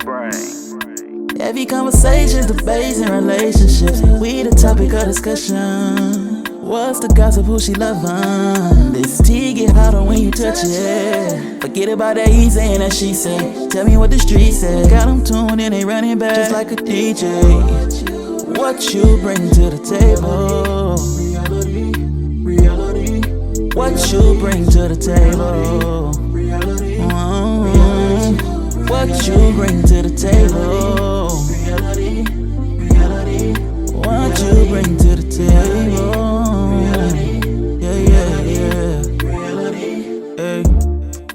Heavy conversations, debates, and relationships. We the topic of discussion. What's the gossip, who she lovin'? This tea get hotter when you touch it. Forget about that he saying that she say. Tell me what the street said. Got them tuned and they running back just like a DJ. What you bring to the table? What you bring to the table? What you bring to the table? What you bring to the table?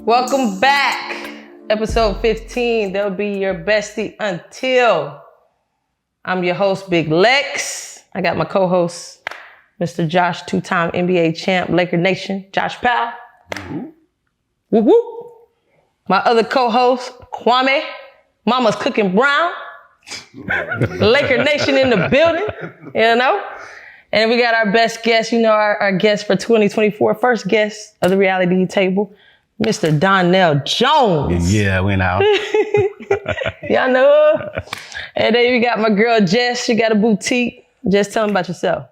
Welcome back. Episode 15. They'll be your bestie until. I'm your host, Big Lex. I got my co-host, Mr. Josh, two-time NBA champ, Laker Nation, Josh Powell. Woo woo. My other co-host, Kwame, Mama's Cooking Brown. Laker Nation in the building, you know? And we got our best guest, our guest for 2024, first guest of the reality table, Mr. Donell Jones. Yeah, we know. Y'all know her. And then we got my girl Jess. She got a boutique. Just tell them about yourself.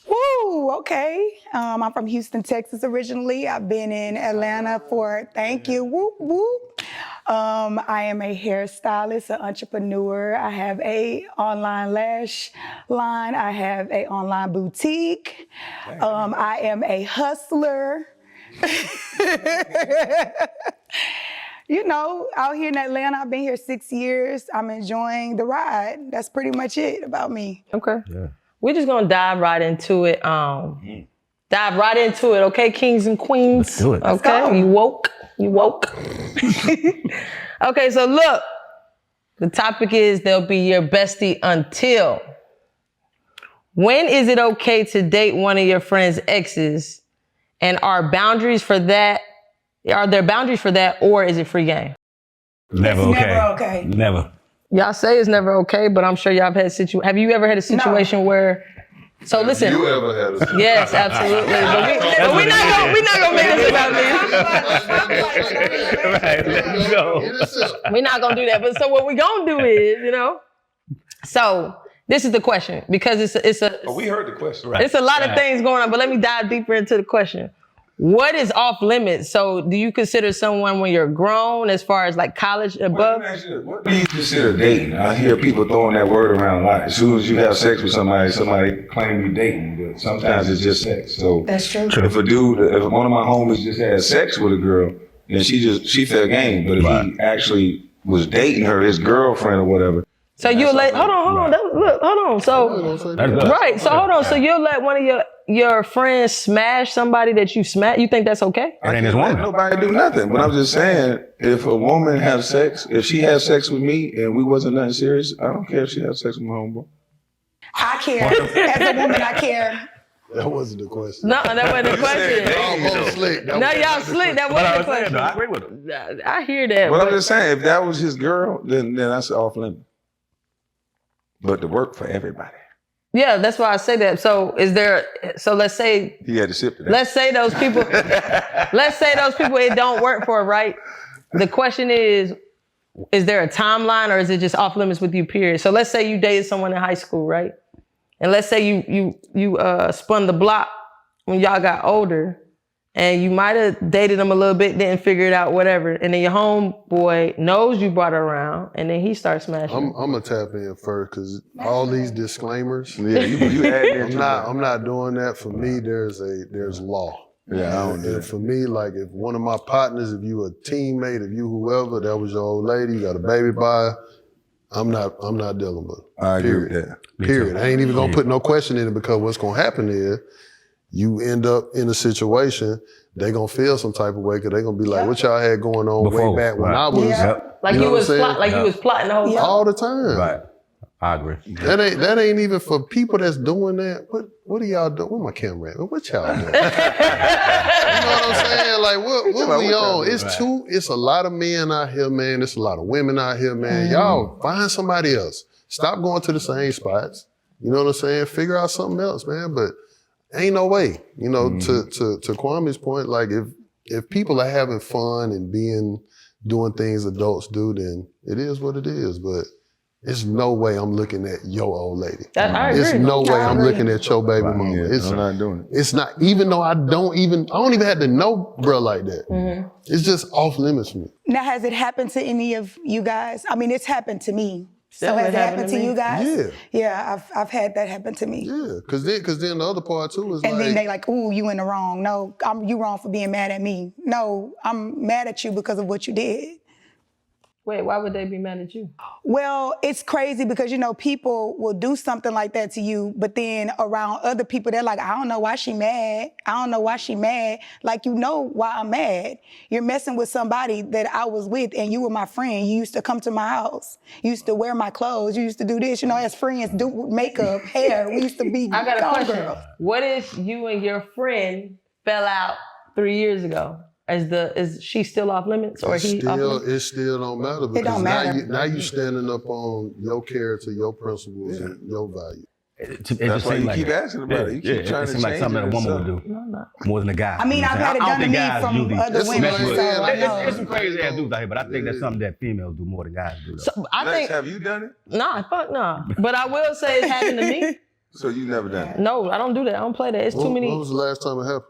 Woo, okay. I'm from Houston, Texas originally. I've been in Atlanta thank you, whoop, whoop. I am a hairstylist, an entrepreneur. I have a online lash line. I have a online boutique. I am a hustler. Out here in Atlanta, I've been here 6 years. I'm enjoying the ride. That's pretty much it about me. Okay. Yeah. We're just gonna dive right into it. Okay, kings and queens. Let's do it. Okay, you woke. Okay, so look, the topic is they'll be your bestie until. When is it okay to date one of your friend's exes? And are there boundaries for that, or is it free game? Never It's okay. never okay. Never. Y'all say it's never okay, but I'm sure y'all have had have you ever had a situation where? So listen. You ever had a situation? Yes, absolutely. But we're not gonna make this about me. Right, let's go. We're not gonna do that. But so what we gonna do is, So this is the question because it's a. Oh, we heard the question. Right. It's a lot of things going on, but let me dive deeper into the question. What is off limits? So do you consider someone when you're grown as far as like college above? What do you consider dating? I hear people throwing that word around a lot. As soon as you have sex with somebody claim you dating, but sometimes it's just sex. So That's true. if one of my homies just had sex with a girl, then she fair game. But if he actually was dating her, his girlfriend or whatever. So you'll let, hold on. So, right. So hold on. So you'll let one of your friends smash somebody that you smash? You think that's okay? I can't let nobody do nothing. But I'm just saying, if a woman have sex, if she has sex with me and we wasn't nothing serious, I don't care if she has sex with my homeboy. I care. As a woman, I care. That wasn't the question. No, that wasn't the question. Almost slick. No, y'all slick. That wasn't the question. I agree with him. I hear that. But I'm just saying, if that was his girl, then that's off limit. But to work for everybody. Yeah, that's why I say that. So let's say he had to sip to that. Let's say those people it don't work for, right? The question is there a timeline or is it just off limits with you, period? So let's say you dated someone in high school, right? And let's say you spun the block when y'all got older and you might have dated them a little bit, didn't figure it out, whatever. And then your homeboy knows you brought her around and then he starts smashing. I'm gonna tap in first because all these disclaimers. Yeah, you add I'm not doing that. For me, there's law. Yeah, I don't do it. For me, like if one of my partners, if you a teammate, if you whoever, that was your old lady, you got a baby by her, I'm not dealing with it. I agree with that. Period. I ain't even gonna put no question in it because what's gonna happen is you end up in a situation, they gonna feel some type of way because they gonna be like, what y'all had going on way back when I was. Like you was plotting the whole time. All the time. Right. I agree. That ain't even for people that's doing that. What are y'all doing? Where my camera at? What y'all doing? You know what I'm saying? Like what we on? It's a lot of men out here, man. It's a lot of women out here, man. Y'all find somebody else. Stop going to the same spots. You know what I'm saying? Figure out something else, man. But ain't no way. You know, to Kwame's point, like if people are having fun and being doing things adults do, then it is what it is. But there's no way I'm looking at your old lady. I There's agree. no way I'm looking at your baby mama. I'm not doing it. It's not, even though I don't even have to know bruh like that. It's just off limits for me. Now, has it happened to any of you guys? I mean, it's happened to me. So has it happened to you guys? Yeah. Yeah, I've had that happen to me. Yeah, cause then the other part too is And like, then they like, ooh, you in the wrong. No, you wrong for being mad at me. No, I'm mad at you because of what you did. Wait, why would they be mad at you? Well, it's crazy because, people will do something like that to you, but then around other people, they're like, I don't know why she mad. I don't know why she mad. Like, you know why I'm mad. You're messing with somebody that I was with and you were my friend. You used to come to my house. You used to wear my clothes. You used to do this, as friends, do makeup, hair. We used to be I got a question. girls. What if you and your friend fell out 3 years ago? Is she still off limits or he off limits? it still don't matter because don't matter. now you standing up on your character, your principles, and your value. It That's just why seems you like keep asking about it. You keep trying it to seems like change something it that a woman yourself. would do more than a guy. I mean, I've had it done to me from other It's women, like- so I know. There's some crazy ass dudes out here, but I think that's something that females do more than guys do. Though. So, I Lex, think, have you done it? nah, fuck nah. But I will say it's happened to me. So you never done it? No, I don't do that. I don't play that. It's too many. When was the last time it happened?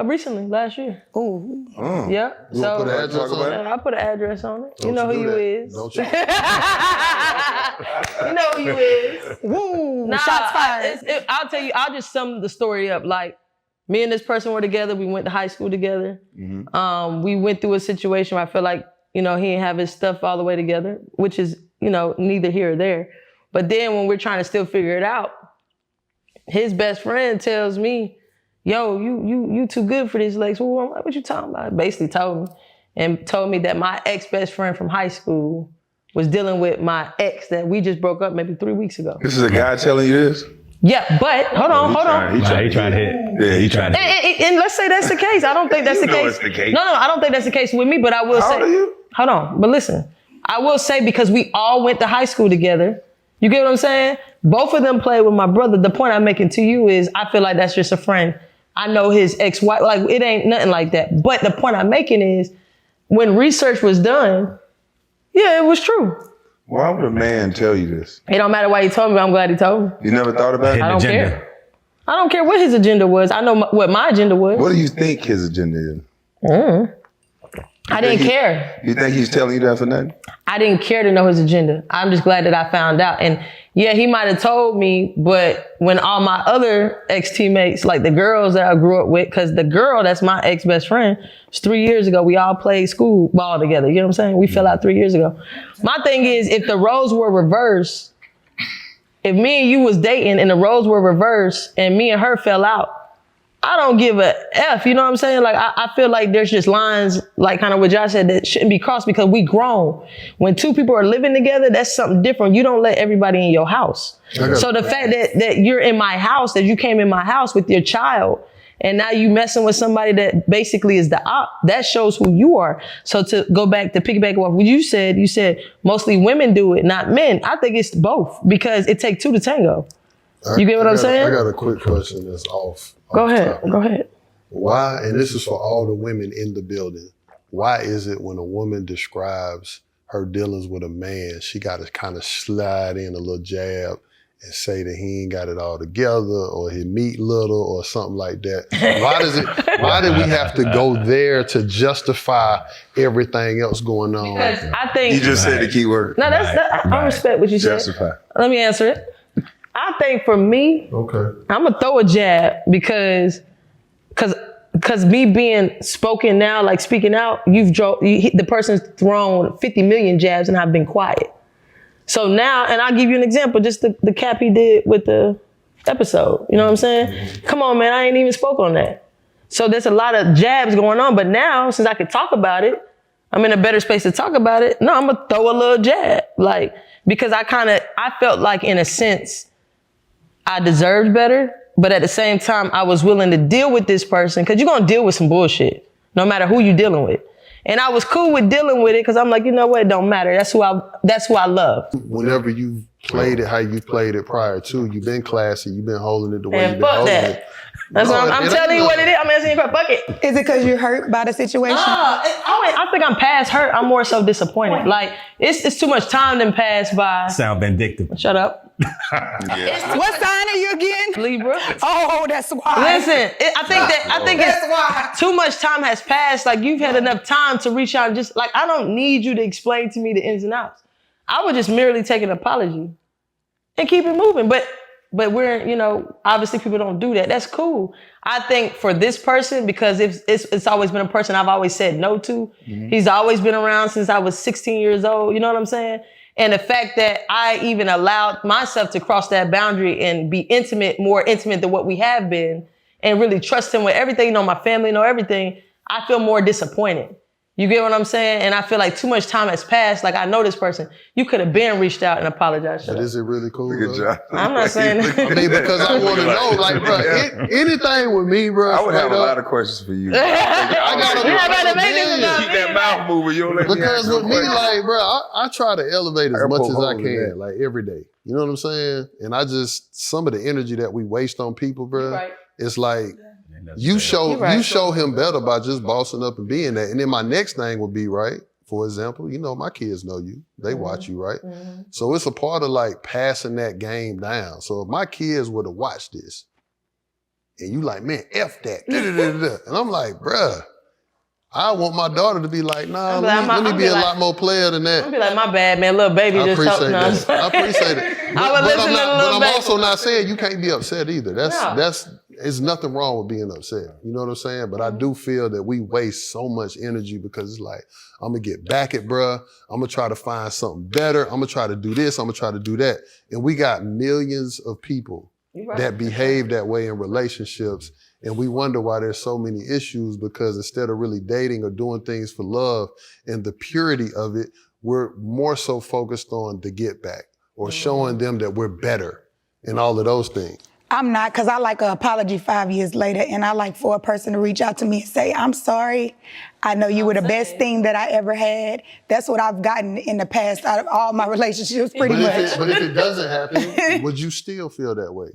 Recently, last year. Ooh. Yeah. You wanna put an address talk about on it? I put an address on it. You Don't know you who do you that. is. Don't you? You know who you is. Woo, Nah, shots fired. I'll tell you, I'll just sum the story up. Like, me and this person were together. We went to high school together. We went through a situation where I feel like, he didn't have his stuff all the way together, which is, neither here or there. But then when we're trying to still figure it out, his best friend tells me, yo, you too good for this, Lex. Well, I'm like, what you talking about? Basically told me that my ex-best friend from high school was dealing with my ex that we just broke up maybe 3 weeks ago. This is a guy telling you this? Yeah, but hold on. He trying to hit. Yeah, he trying to hit. And let's say that's the case. I don't think that's the You know case. it's the case. No, I don't think that's the case with me, but I will say. How old are you? Hold on, but listen. I will say because we all went to high school together. You get what I'm saying? Both of them played with my brother. The point I'm making to you is I feel like that's just a friend. I know his ex-wife. Like, it ain't nothing like that. But the point I'm making is when research was done, yeah, it was true. Why would a man tell you this? It don't matter why he told me, but I'm glad he told me. You never thought about it? I don't agenda. care. I don't care what his agenda was. I know what my agenda was. What do you think his agenda is? I didn't care. You think he's telling you that for nothing? I didn't care to know his agenda. I'm just glad that I found out. And yeah, he might have told me, but when all my other ex-teammates, like the girls that I grew up with, because the girl that's my ex-best friend, it's 3 years ago, we all played school ball together. You know what I'm saying? We fell out 3 years ago. My thing is, if the roles were reversed, if me and you was dating and the roles were reversed and me and her fell out, I don't give a F, you know what I'm saying? Like, I feel like there's just lines, like kind of what Josh said, that shouldn't be crossed because we grown. When two people are living together, that's something different. You don't let everybody in your house. So the fact that you're in my house, that you came in my house with your child, and now you messing with somebody that basically is the op, that shows who you are. So to go back, to piggyback off what you said mostly women do it, not men. I think it's both because it takes two to tango. You get what I'm saying? I got a quick question that's off. Go ahead. Why, and this is for all the women in the building, why is it when a woman describes her dealings with a man, she got to kind of slide in a little jab and say that he ain't got it all together or he meat little or something like that? Why do we have to go there to justify everything else going on? Because I think You just said the key word. no, I respect what you said. Justify. Let me answer it. I think for me, Okay. I'm gonna throw a jab because me being spoken now, like speaking out, the person's thrown 50 million jabs and I've been quiet. So now, and I'll give you an example, just the cap he did with the episode. You know what I'm saying? Come on, man, I ain't even spoke on that. So there's a lot of jabs going on, but now since I can talk about it, I'm in a better space to talk about it. No, I'm gonna throw a little jab, like, because I felt like in a sense, I deserved better, but at the same time, I was willing to deal with this person because you're going to deal with some bullshit, no matter who you're dealing with. And I was cool with dealing with it because I'm like, you know what? It don't matter. That's who I love. Whenever you played it how you played it prior to, you've been classy, you've been holding it the way Man, you've been fuck holding that. it. That's what I'm telling you what it is. I'm asking you for a bucket. Is it because you're hurt by the situation? I think I'm past hurt. I'm more so disappointed. Like, it's too much time done passed by. Sound vindictive. Shut up. What sign are you again? Libra. Oh, that's why. Listen, I think it's too much time has passed. Like, you've had enough time to reach out and just, like, I don't need you to explain to me the ins and outs. I would just merely take an apology and keep it moving. But we're, you know, obviously people don't do that. That's cool. I think for this person, because it's always been a person I've always said no to. Mm-hmm. He's always been around since I was 16 years old. You know what I'm saying? And the fact that I even allowed myself to cross that boundary and be intimate, more intimate than what we have been, and really trust him with everything, you know, my family, know everything, I feel more disappointed. You get what I'm saying? And I feel like too much time has passed. Like, I know this person. You could have been reached out and apologized. But is it really cool? Good job. I'm not saying that. I mean, because I want to know, like, bro, anything with me, bro. I would have a lot of questions for you. I got keep that mouth moving. You don't let because with me, like, bro, I try to elevate as much as I can, that. like, every day. You know what I'm saying? And I just, some of the energy that we waste on people, bro, right. It's like, you show him better by just bossing up and being that. And then my next thing would be, right, for example, you know, my kids know you. They watch you, right? Mm-hmm. So it's a part of like passing that game down. So if my kids were to watch this and you like, man, F that. And I'm like, bruh, I want my daughter to be like, nah, let me be a lot more player than that. I'm be like, my bad, man, little baby just helped. I appreciate it. But I'm also not saying you can't be upset either. There's nothing wrong with being upset. You know what I'm saying? But I do feel that we waste so much energy because it's like, I'm gonna get back at bruh. I'm gonna try to find something better. I'm gonna try to do this. I'm gonna try to do that. And we got millions of people that behave that way in relationships. And we wonder why there's so many issues because instead of really dating or doing things for love and the purity of it, we're more so focused on the get back or showing them that we're better and all of those things. I'm not, because I like an apology 5 years later, and I like for a person to reach out to me and say, I'm sorry. I know you were the best thing that I ever had. That's what I've gotten in the past out of all my relationships, pretty much. But if it doesn't happen, would you still feel that way?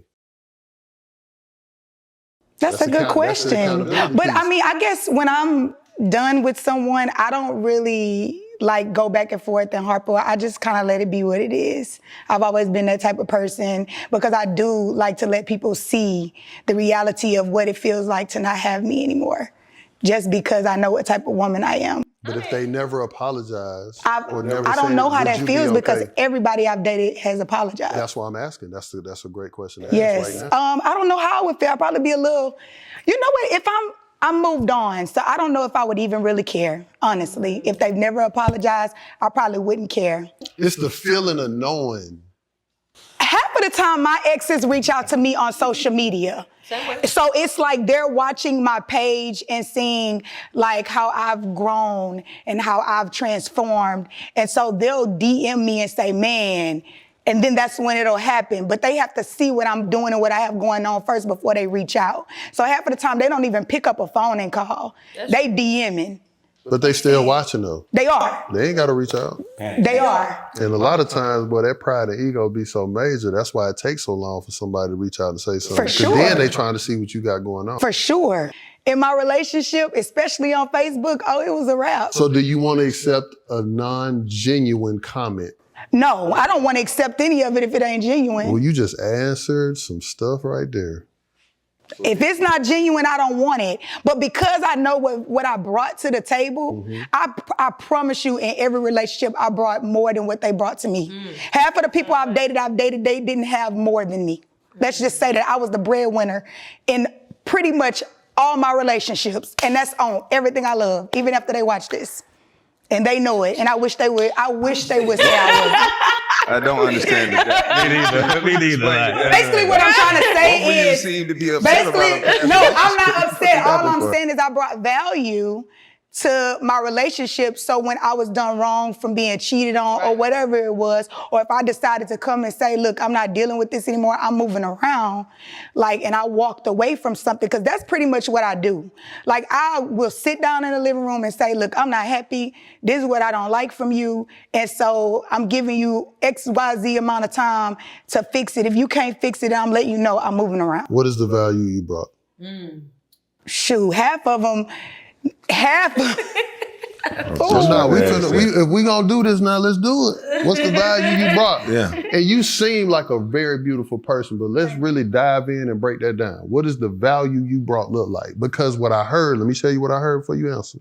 That's a good question. But I mean, I guess when I'm done with someone, I don't really like go back and forth and harp on. I just kind of let it be what it is. I've always been that type of person because I do like to let people see the reality of what it feels like to not have me anymore, just because I know what type of woman I am. But if they never apologize I don't know how that feels because everybody I've dated has apologized. That's why I'm asking. That's a great question to ask right now. I don't know how I would feel. I'd probably be a little, you know what, if I'm moved on, so I don't know if I would even really care, honestly. If they've never apologized, I probably wouldn't care. It's the feeling of knowing. Half of the time, my exes reach out to me on social media. So it's like they're watching my page and seeing like how I've grown and how I've transformed. And so they'll DM me and say, man, and then that's when it'll happen. But they have to see what I'm doing and what I have going on first before they reach out. So half of the time, they don't even pick up a phone and call. They DMing. But they still watching though. They are. They ain't got to reach out. They are. And a lot of times, boy, that pride and ego be so major. That's why it takes so long for somebody to reach out and say something. For sure. Because then they trying to see what you got going on. For sure. In my relationship, especially on Facebook, it was a wrap. So do you want to accept a non-genuine comment? No, I don't want to accept any of it if it ain't genuine. Well, you just answered some stuff right there. If it's not genuine, I don't want it. But because I know what I brought to the table, I promise you in every relationship, I brought more than what they brought to me. Half of the people I've dated, they didn't have more than me. Let's just say that I was the breadwinner in pretty much all my relationships. And that's on everything I love, even after they watch this. And they know it. And I wish they would say I was. I don't understand that. Me neither. Basically, what I'm trying to say is, seem to be upset about no, I'm not upset. All I'm saying is I brought value to my relationship. So when I was done wrong from being cheated on or whatever it was, or if I decided to come and say, look, I'm not dealing with this anymore, I'm moving around, and I walked away from something, because that's pretty much what I do. Like, I will sit down in the living room and say, look, I'm not happy. This is what I don't like from you. And so I'm giving you XYZ amount of time to fix it. If you can't fix it, I'm letting you know I'm moving around. What is the value you brought? Shoot, half of them. So no, if we gonna do this now, let's do it. What's the value you brought? Yeah. And you seem like a very beautiful person, but let's really dive in and break that down. What does the value you brought look like? Because what I heard, let me show you what I heard before you answer.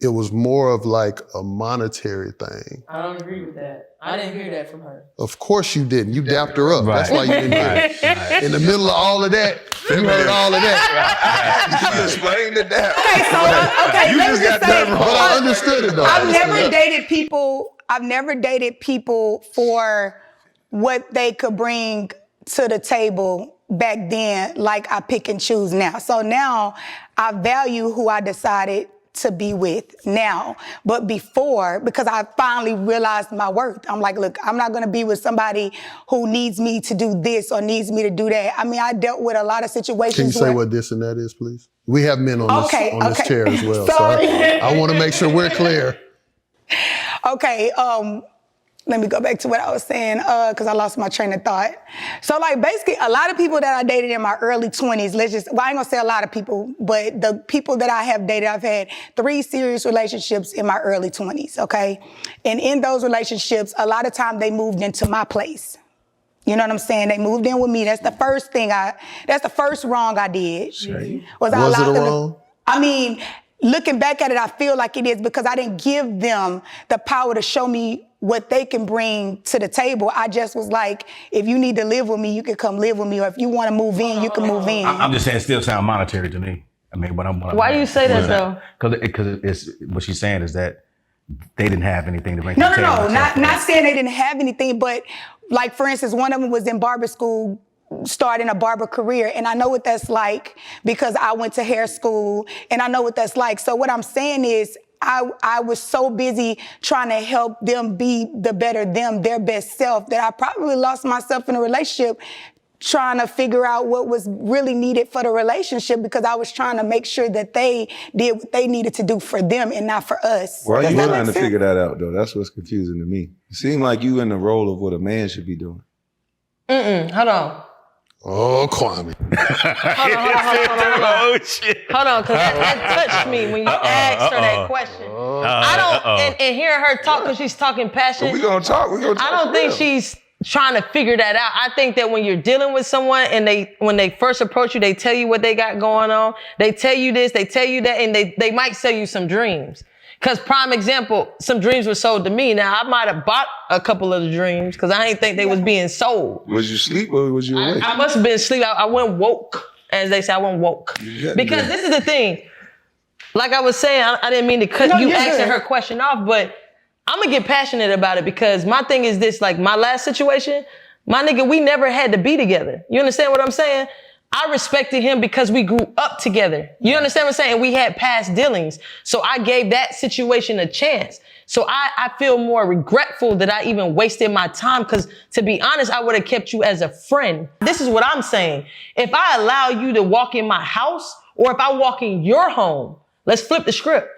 It was more of like a monetary thing. I don't agree with that. I didn't hear that from her. Of course you didn't. You dapped her up. Right. That's why you didn't hear it. In the middle of all of that, you heard all of that. You explained it down. Okay, let me just say, But I understood it though. I've never dated people for what they could bring to the table back then, like I pick and choose now. So now I value who I decided to be with now. But before, because I finally realized my worth, I'm like, look, I'm not gonna be with somebody who needs me to do this or needs me to do that. I mean, I dealt with a lot of situations. Can you say what this and that is, please? We have men on this chair as well. So I want to make sure we're clear. Okay, let me go back to what I was saying, because I lost my train of thought. So like basically a lot of people that I dated in my early 20s, I ain't gonna say a lot of people, but the people that I have dated, I've had 3 serious relationships in my early 20s, okay? And in those relationships, a lot of time they moved into my place. You know what I'm saying? They moved in with me. That's the first wrong I did. Was it a wrong? I mean, looking back at it, I feel like it is because I didn't give them the power to show me what they can bring to the table. I just was like, if you need to live with me, you can come live with me. Or if you want to move in, you can move in. I'm just saying it still sound monetary to me. I mean, Why do you say that though? Because it's what she's saying is that they didn't have anything to bring to No, the table. not saying they didn't have anything, but like for instance, one of them was in barber school, starting a barber career, and I know what that's like because I went to hair school and I know what that's like. So what I'm saying is I was so busy trying to help them be the better them, their best self, that I probably lost myself in a relationship trying to figure out what was really needed for the relationship because I was trying to make sure that they did what they needed to do for them and not for us. Why are you trying to figure that out though? That's what's confusing to me. It seems like you in the role of what a man should be doing. Hold on. Oh, Kwame. Hold on, because that touched me when you asked her that question. I don't, and hearing her talk because she's talking passionate. We're going to talk. I don't think she's trying to figure that out. I think that when you're dealing with someone and when they first approach you, they tell you what they got going on. They tell you this, they tell you that, and they might sell you some dreams. Because prime example, some dreams were sold to me. Now, I might have bought a couple of the dreams because I didn't think they was being sold. Was you asleep or was you awake? I must have been asleep. I went woke, as they say. I went woke. Because this is the thing. Like I was saying, I didn't mean to cut you asking her question off, but I'm going to get passionate about it because my thing is this, like my last situation, my nigga, we never had to be together. You understand what I'm saying? I respected him because we grew up together. You understand what I'm saying? We had past dealings. So I gave that situation a chance. So I feel more regretful that I even wasted my time because to be honest, I would have kept you as a friend. This is what I'm saying. If I allow you to walk in my house or if I walk in your home, let's flip the script.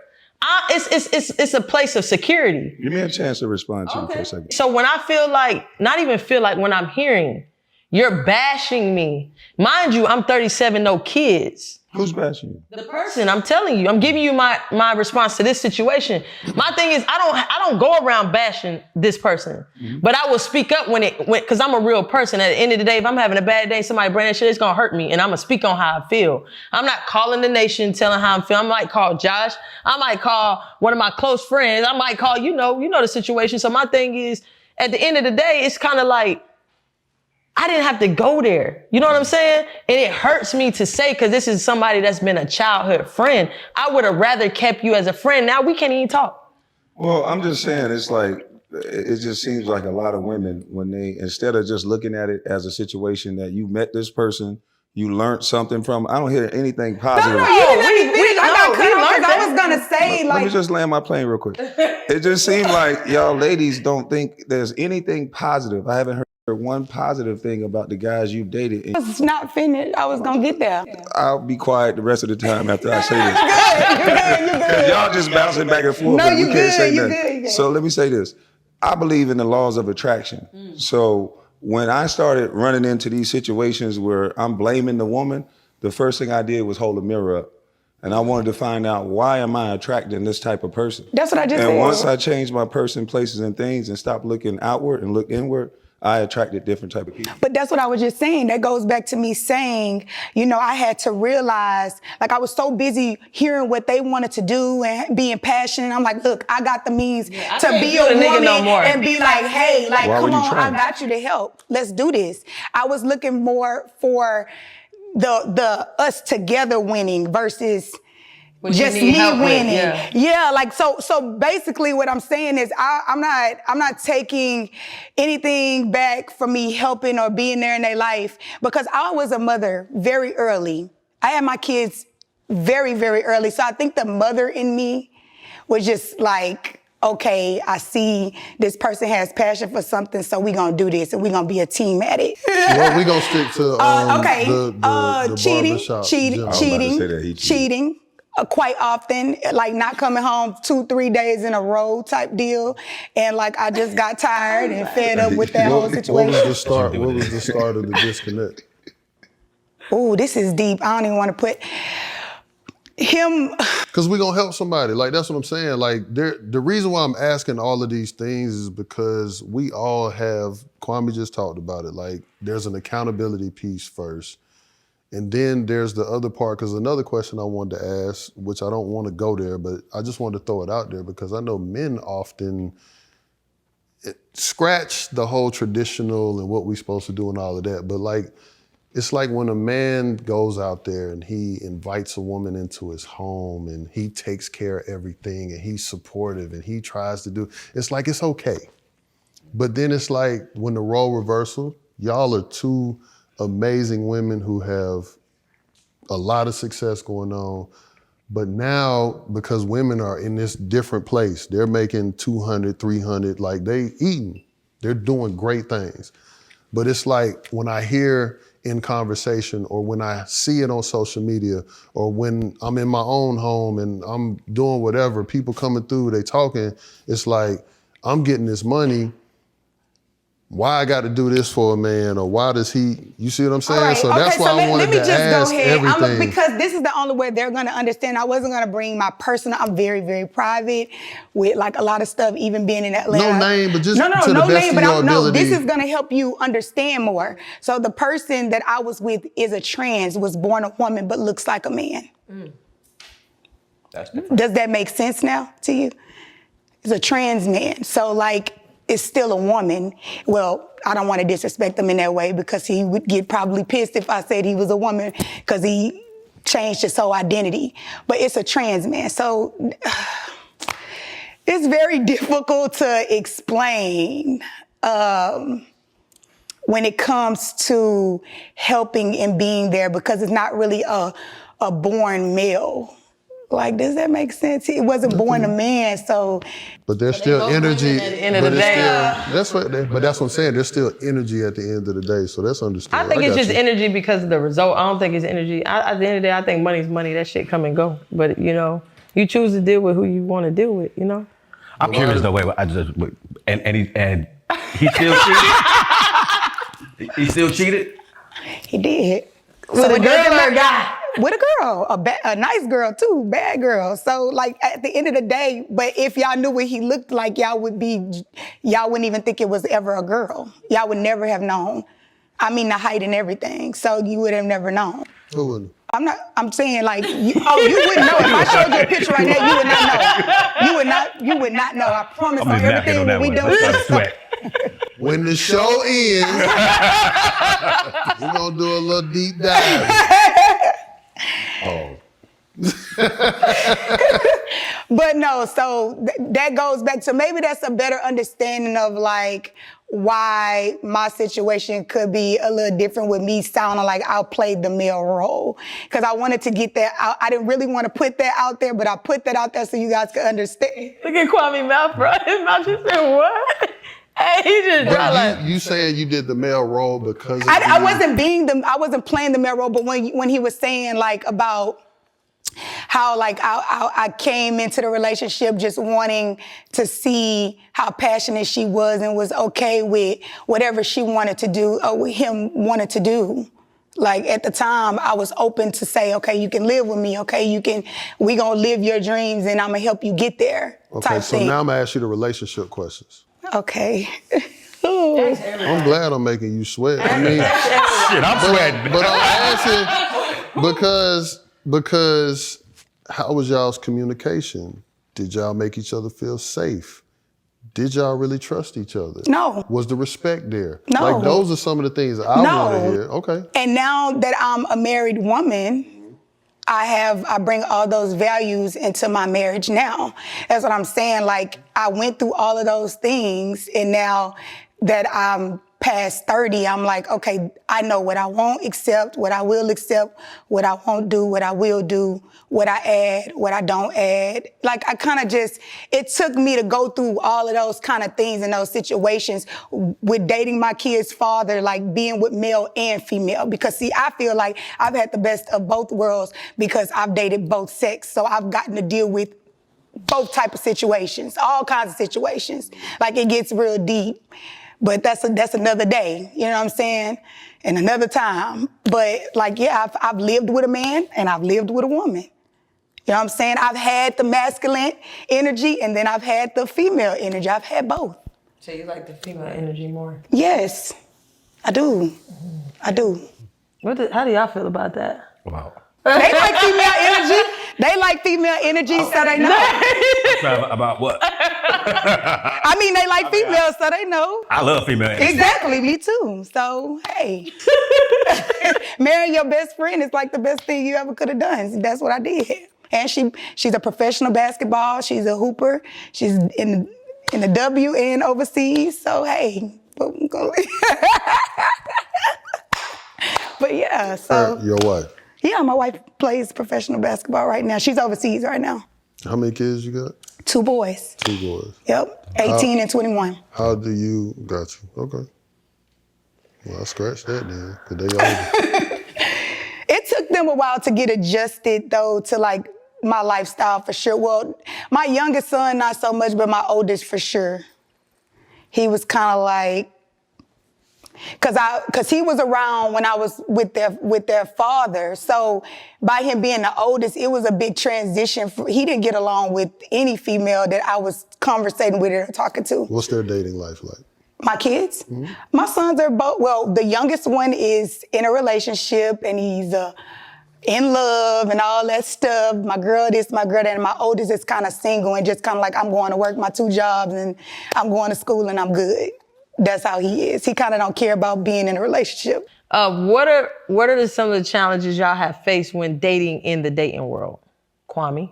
It's a place of security. Give me a chance to respond to you for a second. So when I feel like, not even feel like when I'm hearing, you're bashing me. Mind you, I'm 37, no kids. Who's bashing you? The person, I'm telling you, I'm giving you my response to this situation. My thing is, I don't go around bashing this person, but I will speak up because I'm a real person. At the end of the day, if I'm having a bad day, somebody bring that shit, it's gonna hurt me, and I'm gonna speak on how I feel. I'm not calling the nation, telling how I'm feeling. I might call Josh. I might call one of my close friends. I might call, you know the situation. So my thing is, at the end of the day, it's kind of like, I didn't have to go there. You know what I'm saying? And it hurts me to say, because this is somebody that's been a childhood friend. I would have rather kept you as a friend. Now we can't even talk. Well, I'm just saying, it's like, it just seems like a lot of women, when they, instead of just looking at it as a situation that you met this person, you learned something from, I don't hear anything positive. I was going to say, Let me just land my plane real quick. It just seemed like y'all ladies don't think there's anything positive. I haven't heard one positive thing about the guys you dated. It's not finished. I was going to get there. I'll be quiet the rest of the time after I say this. You're good. Y'all just bouncing back and forth. No, but you we can't say good. nothing. So let me say this. I believe in the laws of attraction. So when I started running into these situations where I'm blaming the woman, the first thing I did was hold a mirror up. And I wanted to find out, why am I attracting this type of person? That's what I just said. And once I changed my person, places, and things and stopped looking outward and look inward, I attracted different type of people. But that's what I was just saying. That goes back to me saying, you know, I had to realize, like I was so busy hearing what they wanted to do and being passionate. I'm like, look, I got the means to be a woman and be like, hey, like, come on, I got you to help. Let's do this. I was looking more for the us together winning versus just me winning. Yeah, like so basically what I'm saying is I'm not taking anything back from me helping or being there in their life, because I was a mother very early. I had my kids very, very early. So I think the mother in me was just like, okay, I see this person has passion for something, so we're gonna do this and we're gonna be a team at it. Well, we're gonna stick to the cheating. Quite often, like not coming home 2-3 days in a row type deal. And like I just got tired and fed up with that whole situation. What was the start of the disconnect? Oh, this is deep. I don't even want to put him. Because we're gonna help somebody. Like, that's what I'm saying. Like, the reason why I'm asking all of these things is because we all have, Kwame just talked about it, like there's an accountability piece first. And then there's the other part, because another question I wanted to ask, which I don't want to go there, but I just wanted to throw it out there because I know men often scratch the whole traditional and what we're supposed to do and all of that. But like, it's like when a man goes out there and he invites a woman into his home and he takes care of everything and he's supportive and he tries to do, it's like, it's okay. But then it's like when the role reversal, y'all are two amazing women who have a lot of success going on. But now, because women are in this different place, they're making 200, 300, like they eating, they're doing great things. But it's like when I hear in conversation or when I see it on social media or when I'm in my own home and I'm doing whatever, people coming through, they talking, it's like, I'm getting this money, why I got to do this for a man, or why does he, you see what I'm saying? Right, so that's why I wanted to ask everything. Because this is the only way they're going to understand. I wasn't going to bring my personal, I'm very, very private with like a lot of stuff, even being in Atlanta. No name, but just to the best of your ability. This is going to help you understand more. So the person that I was with is a trans, was born a woman, but looks like a man. That's different. Does that make sense now to you? It's a trans man. So like, is still a woman. Well, I don't want to disrespect him in that way because he would get probably pissed if I said he was a woman because he changed his whole identity. But it's a trans man. So it's very difficult to explain when it comes to helping and being there because it's not really a born male. Like, does that make sense? It wasn't born a man, so. But there's still energy. At the end of the day. But that's what I'm saying. There's still energy at the end of the day, so that's understandable. I think it's just energy because of the result. I don't think it's energy. At the end of the day, I think money's money. That shit come and go. But, you know, you choose to deal with who you want to deal with, you know? I'm curious though, and he still cheated? He still cheated? He did. With a girl or a guy? With a girl, a nice girl too, bad girl. So like at the end of the day, but if y'all knew what he looked like, y'all wouldn't even think it was ever a girl. Y'all would never have known. I mean, the height and everything. So you would have never known. Who wouldn't? I'm saying like, you wouldn't know. If I showed you a picture right now, you would not know. You would not know. I promise on everything when we do. When the show ends, we're gonna do a little deep dive. But no, so that goes back to maybe that's a better understanding of like why my situation could be a little different with me sounding like I played the male role. Because I wanted to get that out. I didn't really want to put that out there, but I put that out there so you guys could understand. Look at Kwame mouth, bro. His mouth just said, what? Hey, he just dropped like. You saying you did the male role because of I wasn't playing the male role, but when he was saying like about how like I came into the relationship just wanting to see how passionate she was and was okay with whatever she wanted to do or him wanted to do. Like at the time, I was open to say, okay, you can live with me. Okay, we gonna live your dreams and I'm gonna help you get there. Okay, type so thing. now I'm gonna ask you the relationship questions. Okay. I'm glad I'm making you sweat. I mean, Shit, I'm sweating. but I'm asking because how was y'all's communication? Did y'all make each other feel safe? Did y'all really trust each other? No. Was the respect there? No. Like those are some of the things I want to hear. Okay. And now that I'm a married woman, I bring all those values into my marriage now. That's what I'm saying. Like I went through all of those things, and now that I'm past 30, I'm like, okay, I know what I won't accept, what I will accept, what I won't do, what I will do, what I add, what I don't add. Like I kind of it took me to go through all of those kind of things in those situations with dating my kid's father, like being with male and female. Because see, I feel like I've had the best of both worlds because I've dated both sex. So I've gotten to deal with both type of situations, all kinds of situations. Like it gets real deep. But that's another day, you know what I'm saying? And another time. But like, yeah, I've lived with a man and I've lived with a woman. You know what I'm saying? I've had the masculine energy and then I've had the female energy. I've had both. So you like the female energy more? Yes, I do. I do. How do y'all feel about that? Wow. They like female energy. They like female energy, so they know. About what? I mean, they like females, so they know. I love female energy. Exactly, me too. So, hey. Marrying your best friend is like the best thing you ever could have done. That's what I did. And she's a professional basketball. She's a hooper. She's in the W and overseas. So, hey. But yeah, so. Your wife? Yeah, my wife plays professional basketball right now. She's overseas right now. How many kids you got? 2 boys. 2 boys. Yep, 18 and 21. How do you, got you, okay. Well, I scratched that then, because they older. It took them a while to get adjusted though to like my lifestyle for sure. Well, my youngest son, not so much, but my oldest for sure. He was kind of like, Cause he was around when I was with their father. So by him being the oldest, it was a big transition. He didn't get along with any female that I was conversating with or talking to. What's their dating life like? My kids? Mm-hmm. My sons are both, well, the youngest one is in a relationship and he's in love and all that stuff. My girl this, my girl that, and my oldest is kind of single and just kind of like, I'm going to work my 2 jobs and I'm going to school and I'm good. That's how he is. He kind of don't care about being in a relationship. What are some of the challenges y'all have faced when dating in the dating world? Kwame?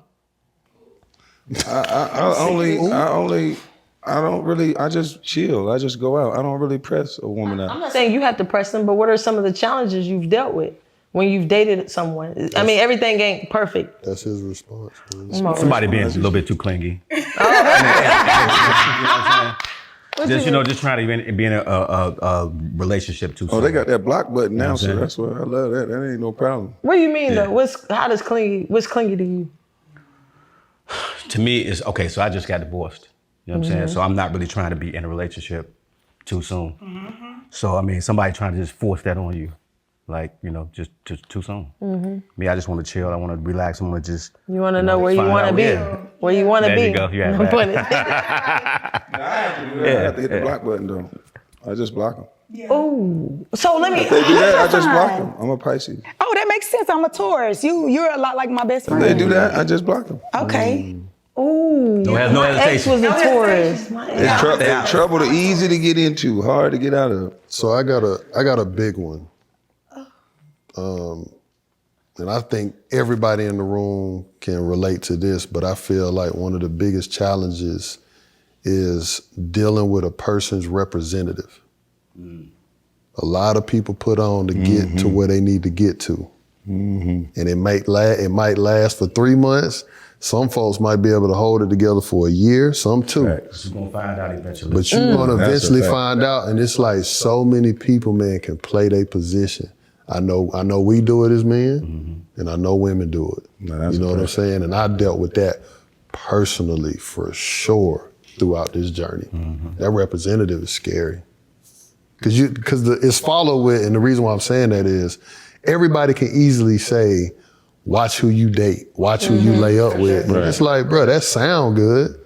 I just chill. I just go out. I don't really press a woman out. I'm not saying you have to press them, but what are some of the challenges you've dealt with when you've dated someone? I mean, everything ain't perfect. That's his response. Somebody being a little bit too clingy. Just trying to be in a relationship too. Oh, they got that block button now, so that's why I love that. That ain't no problem. What do you mean though? What's clingy to you? To me, it's okay. So I just got divorced. You know what I'm saying? So I'm not really trying to be in a relationship too soon. Mm-hmm. So I mean, somebody trying to just force that on you, like just too soon. Mm-hmm. Me, I just want to chill. I want to relax. I want to just. You want to know where you want to be. Yeah. Where you want to be. There you go. You have I have to hit the block button though. I just block them. Yeah. Oh, so let me. If they do that, I just block them. I'm a Pisces. Oh, that makes sense. I'm a Taurus. You're a lot like my best friend. If they do that, I just block them. Okay. Ooh. No My ex hesitation. was a Taurus. It's trouble easy to get into, hard to get out of. So I got a big one. And I think everybody in the room can relate to this, but I feel like one of the biggest challenges is dealing with a person's representative. Mm. A lot of people put on to get to where they need to get to. Mm-hmm. And it might last for 3 months. Some folks might be able to hold it together for a year, some 2. You're gonna find out eventually. But you're gonna eventually find out, and it's like so many people, man, can play their position. I know we do it as men, and I know women do it. No, you know what I'm saying? And I dealt with that personally for sure throughout this journey. Mm-hmm. That representative is scary. Because it's followed with, and the reason why I'm saying that is, everybody can easily say, watch who you date, watch who you lay up with. Right. It's like, bro, that sound good.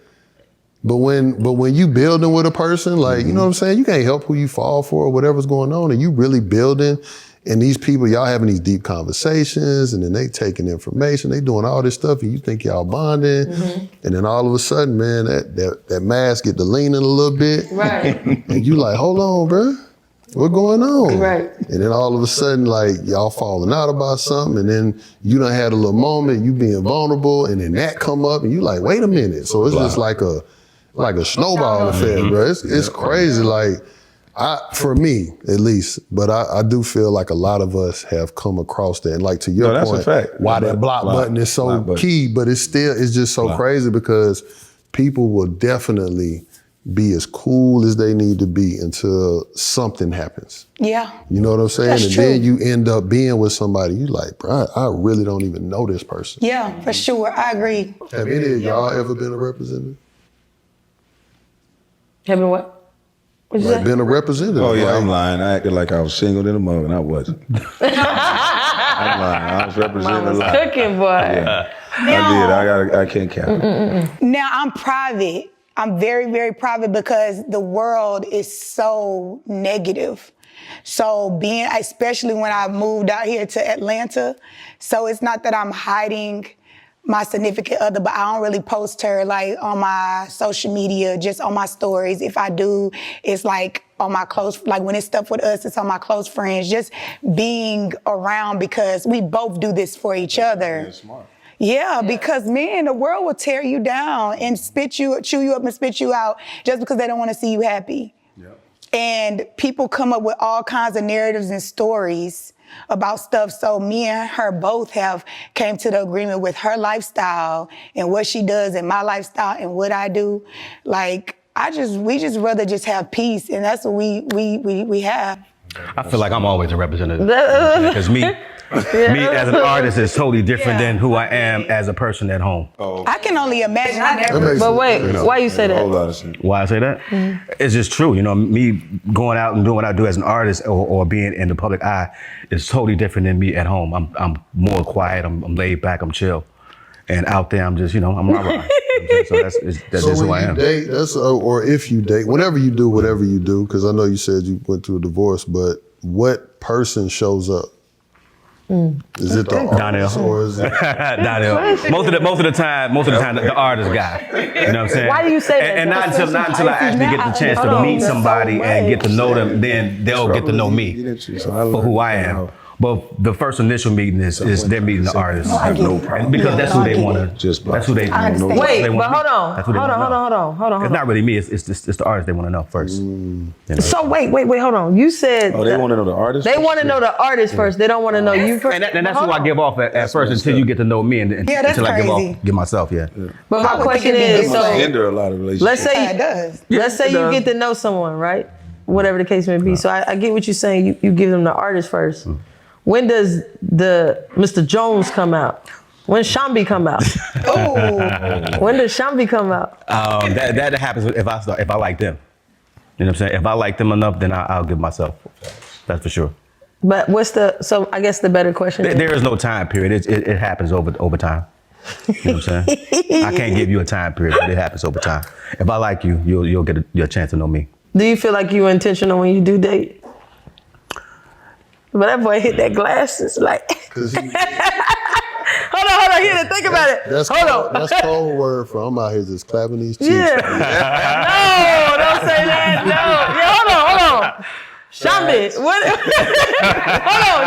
But when you building with a person, like, you know what I'm saying? You can't help who you fall for or whatever's going on. And you really building, and these people, y'all having these deep conversations, and then they taking information, they doing all this stuff, and you think y'all bonding. And then all of a sudden, man, that mask get to leaning a little bit. Right. And you like, hold on, bro. What going on? Right. And then all of a sudden, like, y'all falling out about something, and then you done had a little moment, you being vulnerable, and then that come up, and you like, wait a minute. So it's just like a snowball effect, bro. It's crazy. Like, for me, at least, but I do feel like a lot of us have come across that. And like, to your that's point, a fact. why that block button is so key, but it's just so crazy because people will definitely be as cool as they need to be until something happens. Yeah. You know what I'm saying? That's and true. then you end up being with somebody, you like, bro, I really don't even know this person. Yeah, for sure. I agree. Have any of y'all ever been a representative? Having what? What'd you Like, say? been a representative? Oh yeah, like, I'm lying. I acted like I was single in a mug, and I wasn't. I'm lying. I was representing a lot. Cooking, boy. Yeah, I did. I can't count. Now I'm private. I'm very, very private because the world is so negative. So especially when I moved out here to Atlanta, so it's not that I'm hiding my significant other, but I don't really post her like on my social media, just on my stories. If I do, it's like on my close, like when it's stuff with us, it's on my close friends, just being around because we both do this for each other. That's smart. Yeah, because man, the world will tear you down and chew you up and spit you out just because they don't want to see you happy. Yep. And people come up with all kinds of narratives and stories about stuff. So me and her both have came to the agreement with her lifestyle and what she does and my lifestyle and what I do. Like, we just rather just have peace, and that's what we have. I feel like I'm always a representative. Because me as an artist is totally different than who I am as a person at home. I can only imagine. I never. that makes But wait, sense. why you say A whole that? lot of shit. Why I say that? It's just true. You know, me going out and doing what I do as an artist or being in the public eye is totally different than me at home. I'm more quiet. I'm laid back. I'm chill. And out there, I'm just, I'm rah-rah. So that's So who I when you am. date, or if you date, whenever you do whatever you do, because I know you said you went through a divorce, but what person shows up? Is it the artist Donell. or is it? Donell. Most of the time, the artist guy. You know what I'm saying? Why do you say that? And not until I actually get the chance Hold to on. meet somebody and get to know them, then they'll get to know You me didn't choose, so for who I am. But the first initial meeting is them meeting the artist. I have no problem. Because that's who they want to. Just That's who they. I understand. Wait, they want but to hold meet. on. That's who they Hold wanna know. on. It's not really me. It's the artist they want to know first. You know? So wait, hold on. You said Oh, they want to know the artist? they want to know the artist first. They don't want to know you first. And that's Hold who I on. give off at first until you get to know me and Yeah, that's until I crazy. give myself. Yeah. But I my would question think it'd be is, different. so hinder a lot of relationships. let's Yeah, it say does. you get to know someone, right? Whatever the case may be. So I get what you're saying. You give them the artist first. When does the Mr. Jones come out? When Shambi come out? Ooh. When does Shambi come out? That happens if I like them. You know what I'm saying? If I like them enough, then I'll give myself. That's for sure. But so I guess the better question is, There is no time period. It happens over time. You know what I'm saying? I can't give you a time period, but it happens over time. If I like you, you'll get a chance to know me. do you feel like you're intentional when you do date? But that boy hit that glasses like. 'Cause he- Hold on. Here, think about it. That's Hold cold, on. that's cold word for I'm out here just clapping these cheeks. Yeah. No, don't say that. No. Yeah, hold on. Shambi, what? Hold on,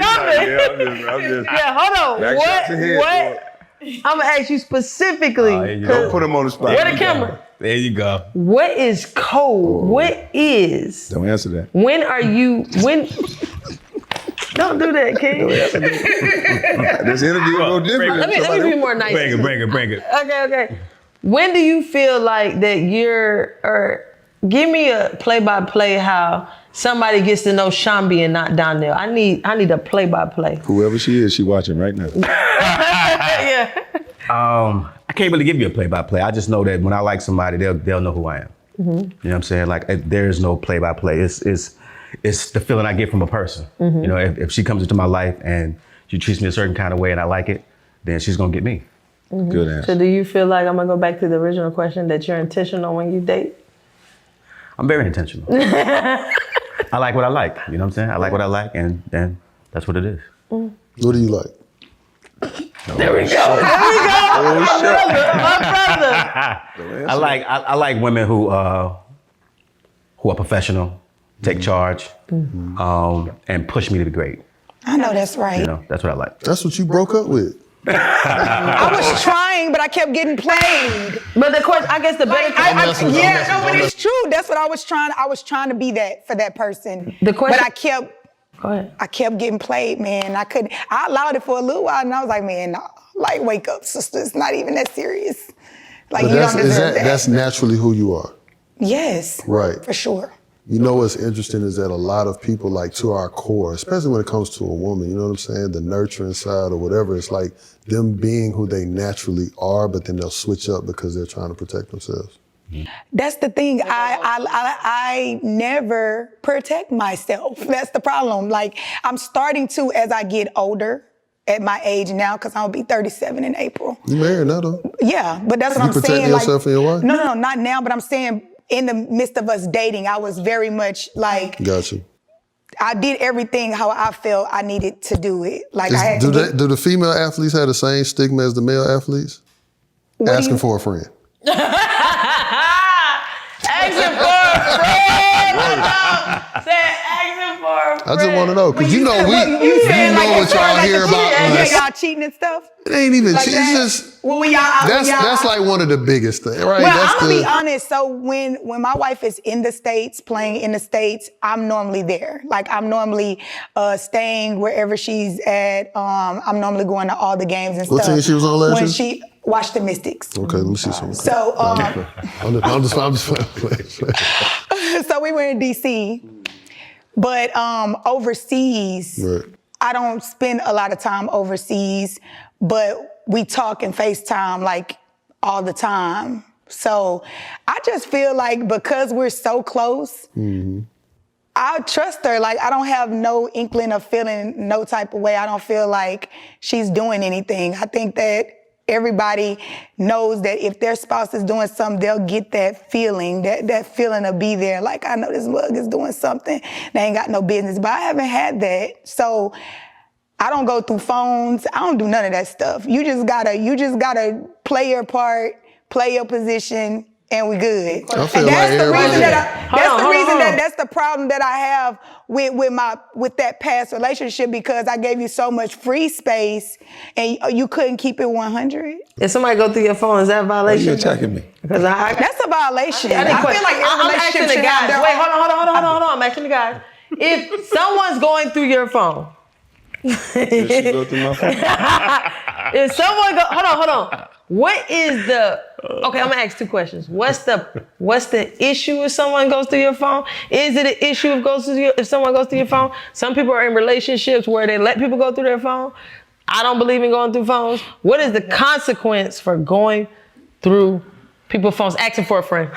Shambi. Yeah, hold on. Back shots ahead, What? I'm gonna ask you specifically. there you 'cause go. Don't put him on the spot. Where the camera? There you go. What is cold? What is? Don't answer that. When? Don't do that, King. This interview will go different. Let me be more nice. Bring it. Okay. When do you feel like that or give me a play-by-play how somebody gets to know Shambi and not Donell. I need a play-by-play. Whoever she is, she watching right now. Yeah. I can't really give you a play-by-play. I just know that when I like somebody, they'll know who I am. You know what I'm saying? Like there is no play-by-play. it's the feeling I get from a person. You know, if she comes into my life and she treats me a certain kind of way and I like it, then she's gonna get me. Good answer. So do you feel like, I'm gonna go back to the original question, that you're intentional when you date? I'm very intentional. I like what I like, you know what I'm saying? I like what I like, and that's what it is. What do you like? There we go. My brother. I like women who are professional, take charge, and push me to be great. I know that's right. You know, that's what I like. That's what you broke up with. I was trying, but I kept getting played. But the question, I guess the better question. But it's true. That's what I was trying. I was trying to be that for that person. The question- But I kept. Go ahead. I kept getting played, man. I couldn't. I allowed it for a little while, and I was like, man, nah, like, wake up, sister. It's not even that serious. Like, But you don't deserve that. that's naturally who you are. Yes. Right. For sure. You know what's interesting is that a lot of people, like, to our core, especially when it comes to a woman, you know what I'm saying? The nurturing side or whatever, it's like them being who they naturally are, but then they'll switch up because they're trying to protect themselves. That's the thing. I never protect myself. That's the problem. Like, I'm starting to as I get older at my age now, because I'll be 37 in April. You married now, though? Yeah, but that's what I'm saying. You protect yourself and your wife? No, not now, but I'm saying in the midst of us dating, I was very much like, Got you. I did everything how I felt I needed to do it. Like, I had Do to the female athletes have the same stigma as the male athletes? Asking for a friend. Asking for a friend. Said asking for a friend. I just want to know, because you know you know what y'all hear about us. y'all cheating and stuff. It ain't even, Like it's that? just, When y'all, that's like one of the biggest things, right? Well, That's I'm gonna be honest. So when my wife is in the States, playing in the States, I'm normally there. Like, I'm normally staying wherever she's at. I'm normally going to all the games and What stuff. team she was on last When year? she watched the Mystics. Okay, let me see something. So, I'm just playing. so we were in DC, but overseas, Right. I don't spend a lot of time overseas, but we talk and FaceTime like all the time. So I just feel like because we're so close, I trust her. Like, I don't have no inkling of feeling no type of way. I don't feel like she's doing anything. I think that everybody knows that if their spouse is doing something, they'll get that feeling, that feeling to be there. Like, I know this mug is doing something. They ain't got no business, but I haven't had that. So I don't go through phones. I don't do none of that stuff. You just gotta play your part, play your position, and we good. I feel And like that's the everybody- reason Hold on. that's the problem that I have with that past relationship, because I gave you so much free space and you couldn't keep it 100. If somebody go through your phone, is that a Why are you violation? attacking me? Because I That's a violation. I feel like every I'm relationship asking the should have guys. their Wait, own- hold on. I'm asking the guys. If someone's going through your phone, Did she go through my phone? if someone go, hold on. What is the? Okay, I'm gonna ask two questions. What's the issue if someone goes through your phone? Is it an issue if someone goes through your phone? Some people are in relationships where they let people go through their phone. I don't believe in going through phones. What is the consequence for going through people's phones, asking for a friend?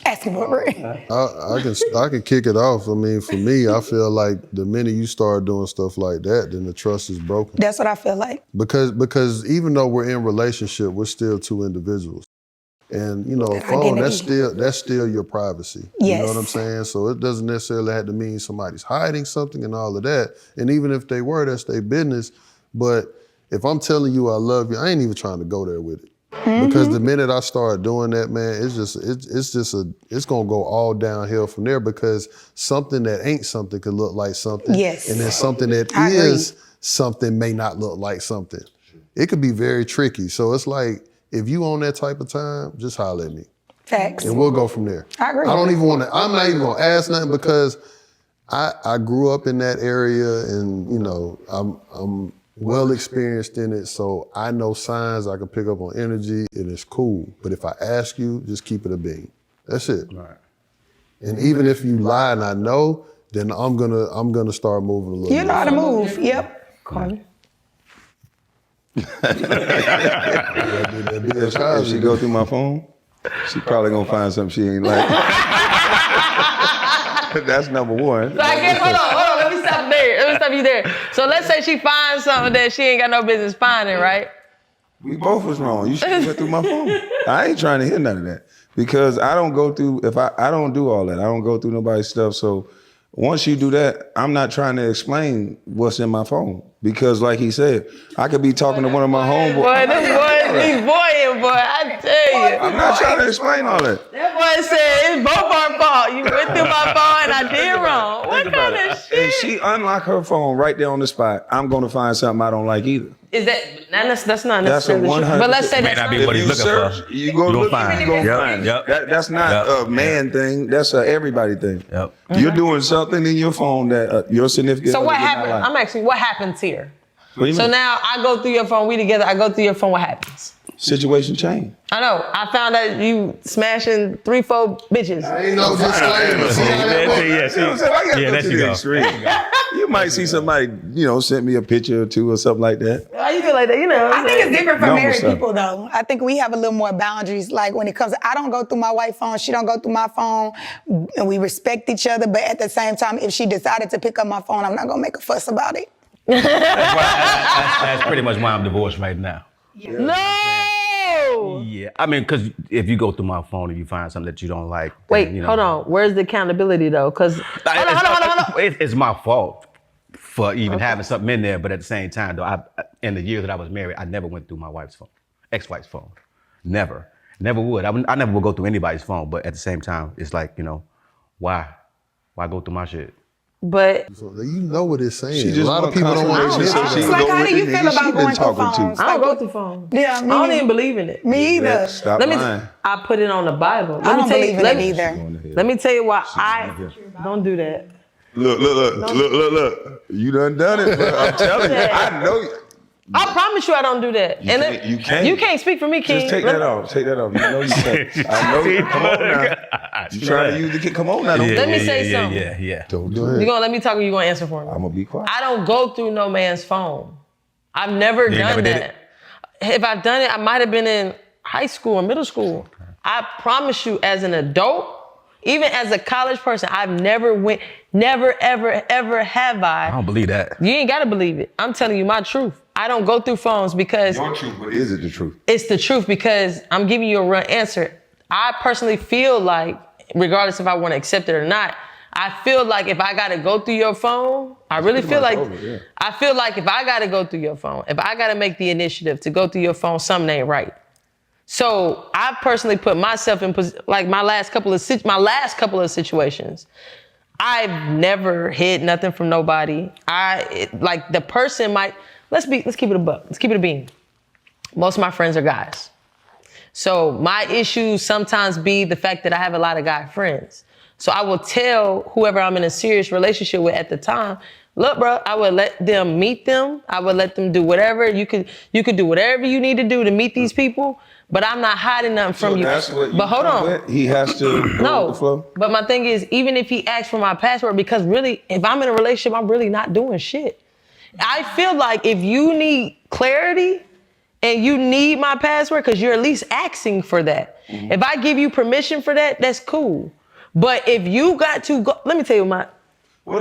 Asking for it. I can kick it off. I mean, for me, I feel like the minute you start doing stuff like that, then the trust is broken. That's what I feel like. Because even though we're in relationship, we're still two individuals. And you know, a phone, that's still your privacy. You know what I'm Yes. saying? So it doesn't necessarily have to mean somebody's hiding something and all of that. And even if they were, that's their business. But if I'm telling you I love you, I ain't even trying to go there with it. Because the minute I start doing that, man, it's gonna go all downhill from there, because something that ain't something could look like something. Yes. And then something that I is something may not look like something. It could be very tricky. So it's like, if you on that type of time, just holler at me. Facts. And we'll go from there. I agree. I'm not even gonna ask nothing, because I grew up in that area, and you know, I'm well experienced in it, so I know signs. I can pick up on energy, and it's cool. But if I ask you, just keep it a bean. That's it. Right. And even if you lie and I know, then I'm gonna start moving a little You bit. know how to move. Yep. Kwame? If she go through my phone, she probably gonna find something she ain't like. That's number one. So I guess, hold on, let me stop there. Let me stop you there. So let's say she finds something that she ain't got no business finding, right? We both was wrong. You should have went through my phone. I ain't trying to hear none of that because I don't go through. I don't do all that. I don't go through nobody's stuff. So once you do that, I'm not trying to explain what's in my phone because, like he said, I could be talking to one of my homeboys. Boy, this boy be boying, boy. I tell you. I'm not trying to explain all that. That boy said it's both our fault. You went through my phone and I did wrong. What Think about kind of it. shit? If she unlock her phone right there on the spot, I'm gonna find something I don't like either. Is that that's not That's a necessarily true? 100%. But let's say May that's not not be what he's You looking search, for. you gonna You'll look, find. you gonna Yep, find. yep. That's not a man thing. That's a everybody thing. Yep. You're doing something in your phone that your significant. So other what did not happened? like. I'm asking, what happens here? What do you So mean? now I go through your phone. We together. I go through your phone. What happens? Situation change. I know. I found out you smashing 3-4 bitches. Ain't no disclaimer. See how that works? You know what I'm saying? I gotta Yeah, go there to you the go. extreme. You might see somebody, send me a picture or two or something like that. Why you feel like that? You know. I think it's different for Normal married stuff. people, though. I think we have a little more boundaries. Like when it comes, I don't go through my wife's phone, she don't go through my phone, and we respect each other. But at the same time, if she decided to pick up my phone, I'm not gonna make a fuss about it. That's pretty much why I'm divorced right now. No. Yeah, I mean, because if you go through my phone and you find something that you don't like, Wait, then, hold on. Where's the accountability though? Because hold on. It's my fault for even having something in there, but at the same time, though, in the year that I was married, I never went through my wife's phone, ex-wife's phone, never would. I never would go through anybody's phone, but at the same time, it's like, why go through my shit? But So you know what it's saying. She A just lot of want people don't want to confirmation, admit so to she that. Like, go how with do you the feel nigga about she been going through talking to. phones? I don't go through phones. Yeah, I don't even believe in it. Me either. Stop Let me. lying. I put it on the Bible. I don't believe in it either. Let me tell you why I don't do that. Look. You done it, bro. I'm telling you. I know you. I promise you I don't do that. You can't. You can't speak for me, King. Just take that off. Take that off. You know you can't. I know you. Come on now. You trying to use the kid. Come on now. Don't Let me say something. Yeah. Don't do You it. gonna let me talk or you gonna answer for me? I'm going to be quiet. I don't go through no man's phone. I've never done never did that. If I've done it, I might have been in high school or middle school. I promise you, as an adult, even as a college person, I've never ever have I don't believe that. You ain't gotta believe it. I'm telling you my truth. I don't go through phones because Your truth, but is it the truth? it's the truth, because I'm giving you a real answer. I personally feel like, regardless if I want to accept it or not, I feel like if I gotta go through your phone, I really feel like, I feel like if I gotta go through your phone, if I gotta make the initiative to go through your phone, something ain't right. So I personally put myself in like my last couple of situations. I've never hid nothing from nobody. Like the person might, let's keep it a buck. Let's keep it a bean. Most of my friends are guys. So my issues sometimes be the fact that I have a lot of guy friends. So I will tell whoever I'm in a serious relationship with at the time, look, bro, I would let them meet them. I would let them do whatever. You could do whatever you need to do to meet these people, but I'm not hiding nothing from you. That's what you But hold on. with? He has to go with the flow? No, but my thing is, even if he asks for my password, because really, if I'm in a relationship, I'm really not doing shit. I feel like if you need clarity and you need my password, because you're at least asking for that. Mm-hmm. If I give you permission for that, that's cool. But if you got to go, let me tell you What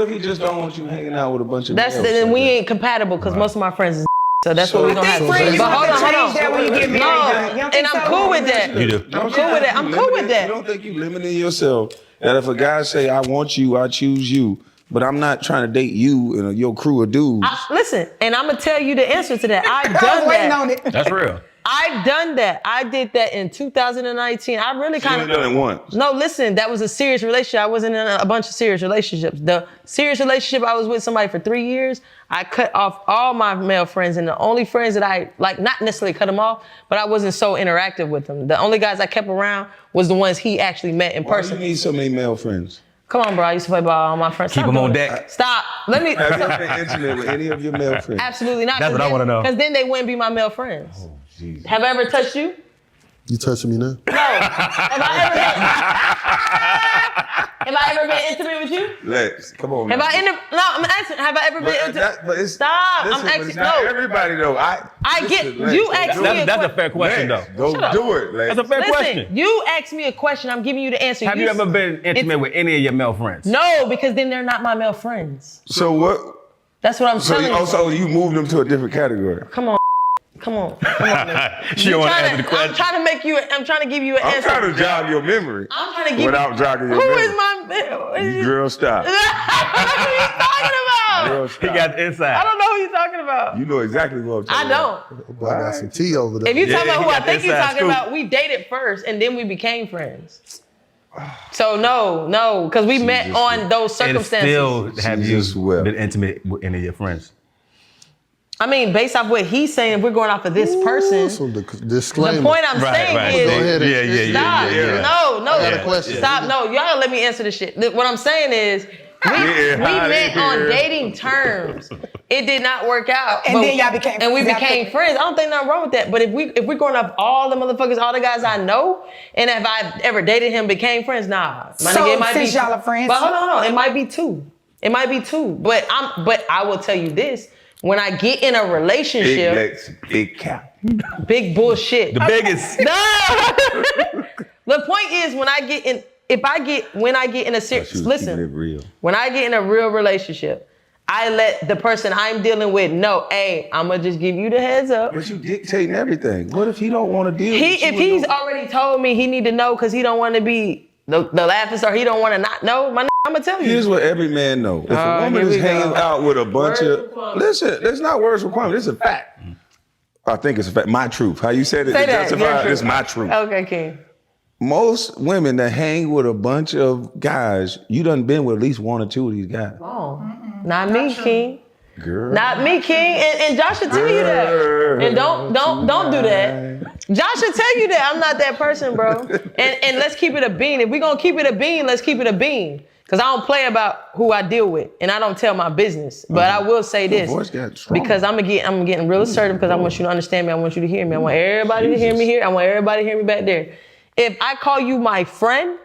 if he just don't want you hanging out with a bunch of then we ain't compatible, because most of my friends is so that's what we gonna have to Friends, do. you But have hold to on. change that when you get married. No, You don't and think I'm so? cool with that. You do. I'm cool with that. I'm cool with You that. don't think you limiting yourself that if a guy say, I want you, I choose you, but I'm not trying to date you and your crew of dudes. Listen, and I'm gonna tell you the answer to that. I've I done was waiting that. on it. That's real. I've done that. I did that in 2019. I really You kind ain't done it once. No, listen, that was a serious relationship. I wasn't in a bunch of serious relationships. The serious relationship, I was with somebody for 3 years. I cut off all my male friends, and the only friends that I, like, not necessarily cut them off, but I wasn't so interactive with them. The only guys I kept around was the ones he actually met in Why person. do you need so many male friends? Come on, bro. I used to play ball. All my friends. Keep Stop them on doing deck. it. Stop. Let me. Have you ever been intimate with any of your male friends? Absolutely not. That's what I wanna know. Because then they wouldn't be my male friends. Oh, Jesus. Have I ever touched you? You touching me now? No. Have I I ever been intimate with you? Lex, come on. Have now. I'm asking. Have I ever been intimate? Stop. Listen, I'm but asking. it's not No. everybody though. You asked me. That's a fair question, though. Go do it, Lex. That's a fair Listen, question. you asked me a question. I'm giving you the answer. Have you ever been intimate with any of your male friends? No, because then they're not my male friends. So what? That's what I'm So telling you, you. so you moved them to a different category. Come on. Man. She don't want to answer the question. I'm trying to give you an I'm answer. trying to jog your memory. I'm trying to give without jogging your Who memory. is my You girl, stop. What are you talking about? Girl, He stop. got the inside. I don't know who you're talking about. You know exactly what I'm talking I about. don't. Boy, I got some tea over there. If you talking about who he I got think the you're inside talking scoop. about, we dated first and then we became friends. So no, because we met on those And circumstances. still have you Jesus wept. been intimate with any of your friends? I mean, based off what he's saying, if we're going off of this person, So disclaimer. the point I'm saying is, Go ahead and- stop. No, I got a question. stop. No, y'all gotta let me answer this shit. What I'm saying is, we met on dating terms. It did not work out. And then y'all became and we friends became after. friends. I don't think nothing wrong with that. But if we're going off all the motherfuckers, all the guys I know, and if I ever dated him, became friends, nah. My So nigga, it might since be, y'all are friends- But hold on, it might be two. It might be two. But I will tell you this. When I get in a Big relationship, Lex, big cap. big bullshit. The biggest. No. The point is when I get in a serious, She was keeping it listen, real. when I get in a real relationship, I let the person I'm dealing with know, hey, I'm gonna just give you the heads up. But you dictating everything. What if he don't want to deal with you? If he's already told me he need to know because he don't want to be the laughing star, he don't want to not know, I'm gonna tell you. Here's what every man know. If a woman here is we go. hanging out with a bunch Words of... for Kwame. Listen, it's not words for Kwame. This is a fact. I think it's a fact. My truth. How you said it Say to that, justify your it, it's truth. my truth. Okay, King. Most women that hang with a bunch of guys, you done been with at least one or two of these guys. Oh, not me, King. Girl. Not me, King. And Josh should tell you that. And don't do that. Josh should tell you that. I'm not that person, bro. And let's keep it a bean. If we're gonna keep it a bean, let's keep it a bean. Cause I don't play about who I deal with, and I don't tell my business. But I will say this, voice got strong. because I'm getting real assertive because I want you to understand me. I want you to hear me. I want everybody to hear me here. I want everybody to hear me back there. If I call you my friend,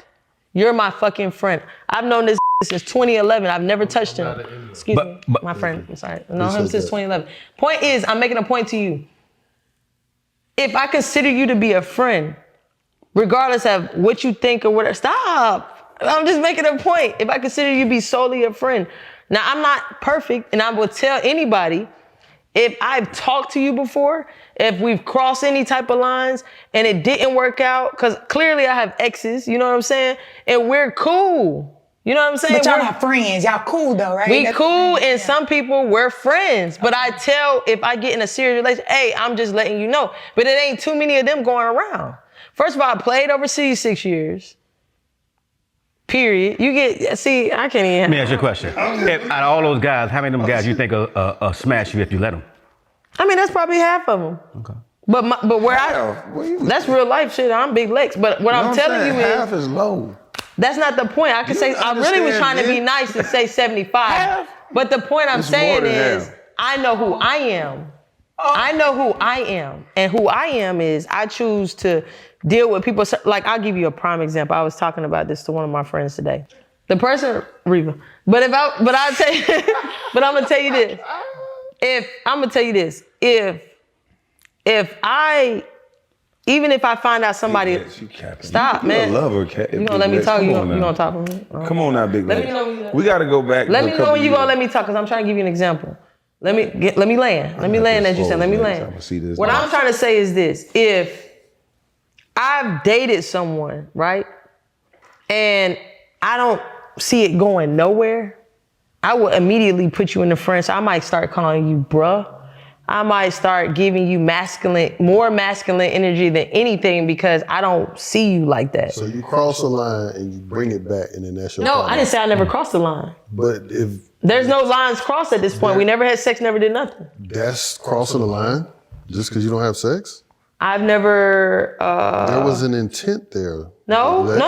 you're my fucking friend. I've known this since 2011. I've never touched him. Excuse me, my friend. I'm sorry. I've known him since 2011. Point is, I'm making a point to you. If I consider you to be a friend, regardless of what you think or whatever, stop. I'm just making a point. If I consider you to be solely a friend. Now, I'm not perfect, and I will tell anybody, if I've talked to you before, if we've crossed any type of lines and it didn't work out, because clearly I have exes, you know what I'm saying? And we're cool. You know what I'm saying? But y'all We're- not friends. Y'all cool though, right? we That's- cool, and some people we're friends. But I tell, if I get in a serious relationship, hey, I'm just letting you know. But it ain't too many of them going around. First of all, I played overseas 6 years. Period. You get, see, I can't even. Let me ask you a question. If, out of all those guys, how many of them guys you think will smash you if you let them? I mean, that's probably half of them. Okay. But where Half? What you- that's real life shit. I'm Big Lex. But what I'm telling you is, half is low. that's not the point. I could say, I really was understand, trying to be man. nice and say 75. Half? But the point I'm It's saying more than is, half. I know who I am. I know who I am. And who I am is, I choose to deal with people. Like, I'll give you a prime example. I was talking about this to one of my friends today. The person, Reba. But I'll tell you, but I'm gonna tell you this. Even if I find out somebody, Yes, you capping. stop, you man. You a lover, Cap. You gonna let me talk? You gonna talk to me? Come on now, Big Let Lex. me know when you- We got to go back. Let to me a know couple when you years. gonna let me talk, because I'm trying to give you an example. Let me land. Let me land, as you said. Let me land. I'ma see this What now. I'm trying to say is this: if I've dated someone, right, and I don't see it going nowhere, I will immediately put you in the friend. So I might start calling you bruh. I might start giving you more masculine energy than anything, because I don't see you like that. So you cross the line and you bring it back, and then that's your No, problem. I didn't say I never crossed the line. But if There's no lines crossed at this point. We never had sex, never did nothing. that's crossing the line, just because you don't have sex, I've never. there was an intent there. No. Lex.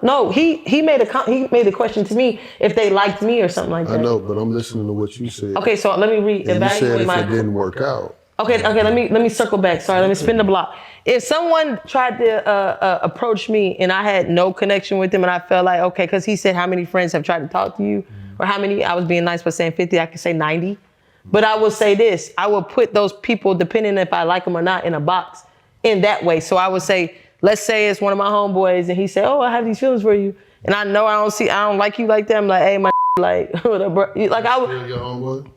No. He made a question to me if they liked me or something like that. I know, but I'm listening to what you said. Okay, so let me And you said reevaluate if my. it didn't work out. Okay. Let me circle back. Sorry, let me spin the block. If someone tried to approach me and I had no connection with them, and I felt like okay, because he said how many friends have tried to talk to you, or how many, I was being nice by saying 50. I could say 90, but I will say this: I will put those people, depending if I like them or not, in a box in that way. So I would say, let's say it's one of my homeboys, and he said, "Oh, I have these feelings for you," and I know I don't like you like that. I'm like, "Hey, my like, what up, bro?" Like I would. Still your homeboy?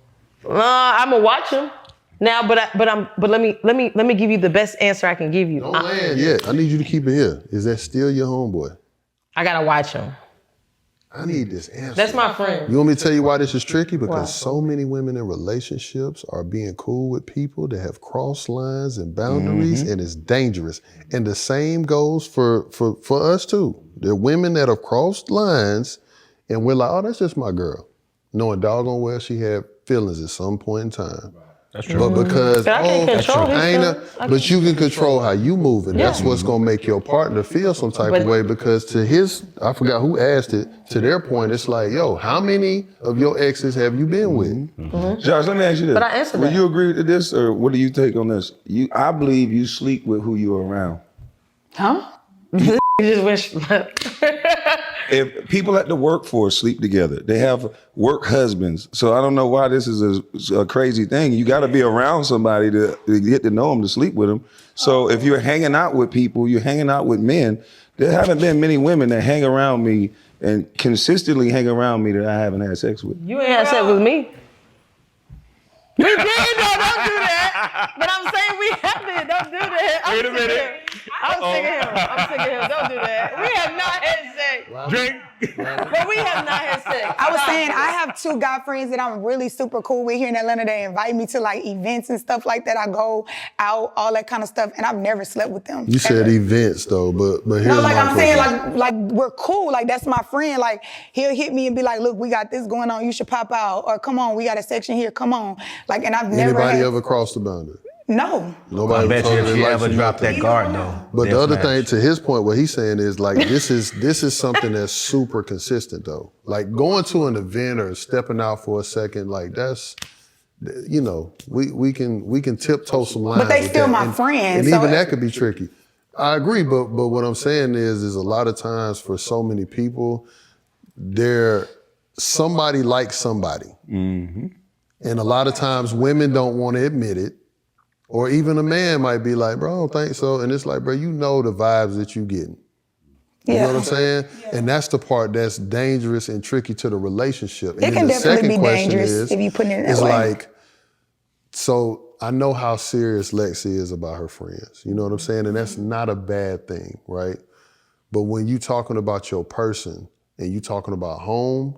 I'm gonna watch him now, but let me give you the best answer I can give you. Don't land yet. I need you to keep it here. Is that still your homeboy? I gotta watch him. I need this answer. That's my friend. You want me to tell you why this is tricky? Because Why? so many women in relationships are being cool with people that have crossed lines and boundaries, and it's dangerous. And the same goes for us too. There are women that have crossed lines, and we're like, oh, that's just my girl, knowing doggone well she had feelings at some point in time. That's true. But because But I can't control his feelings. but you can control how you move, and that's what's gonna make your partner feel some type of way. Because to his, I forgot who asked it. To their point, it's like, yo, how many of your exes have you been with? Josh, let me ask you this. But I answered Will that. you agree to this, or what do you take on this? I believe you sleep with who you're around. Huh? You just wish. If people at the workforce sleep together, they have work husbands. So I don't know why this is a crazy thing. You got to be around somebody to get to know them, to sleep with them. So if you're hanging out with people, you're hanging out with men. There haven't been many women that hang around me and consistently hang around me that I haven't had sex with. You ain't had sex with me. We did, though. Don't do that. But I'm saying we haven't. Don't do that. Wait a minute. I'm sick of him. Don't do that. We have not had sex. Drink. But we have not had sex. I was saying I have two guy friends that I'm really super cool with here in Atlanta. They invite me to like events and stuff like that. I go out, all that kind of stuff, and I've never slept with them. You said ever. events though, but here's No, like my I'm saying, question. like we're cool. Like that's my friend. Like he'll hit me and be like, "Look, we got this going on. You should pop out." Or "Come on, we got a section here. Come on." Like, and I've never. Anybody had, ever crossed the boundary? No. Nobody I bet you told if their she life ever to dropped nothing. that guard though. But the they'll other smash. thing, to his point, what he's saying is like this is something that's super consistent though. Like going to an event or stepping out for a second, like that's, you know, we can tiptoe some lines. But they with still that. my and, friends, and so even that could be tricky. I agree, but what I'm saying is a lot of times for so many people, they're somebody like somebody, and a lot of times women don't want to admit it. Or even a man might be like, bro, I don't think so. And it's like, bro, you know the vibes that you getting. You know what I'm saying? Yeah. And that's the part that's dangerous and tricky to the relationship. It can definitely be dangerous if you put it in that way. Like, so I know how serious Lexi is about her friends. You know what I'm saying? And that's not a bad thing, right? But when you talking about your person and you talking about home,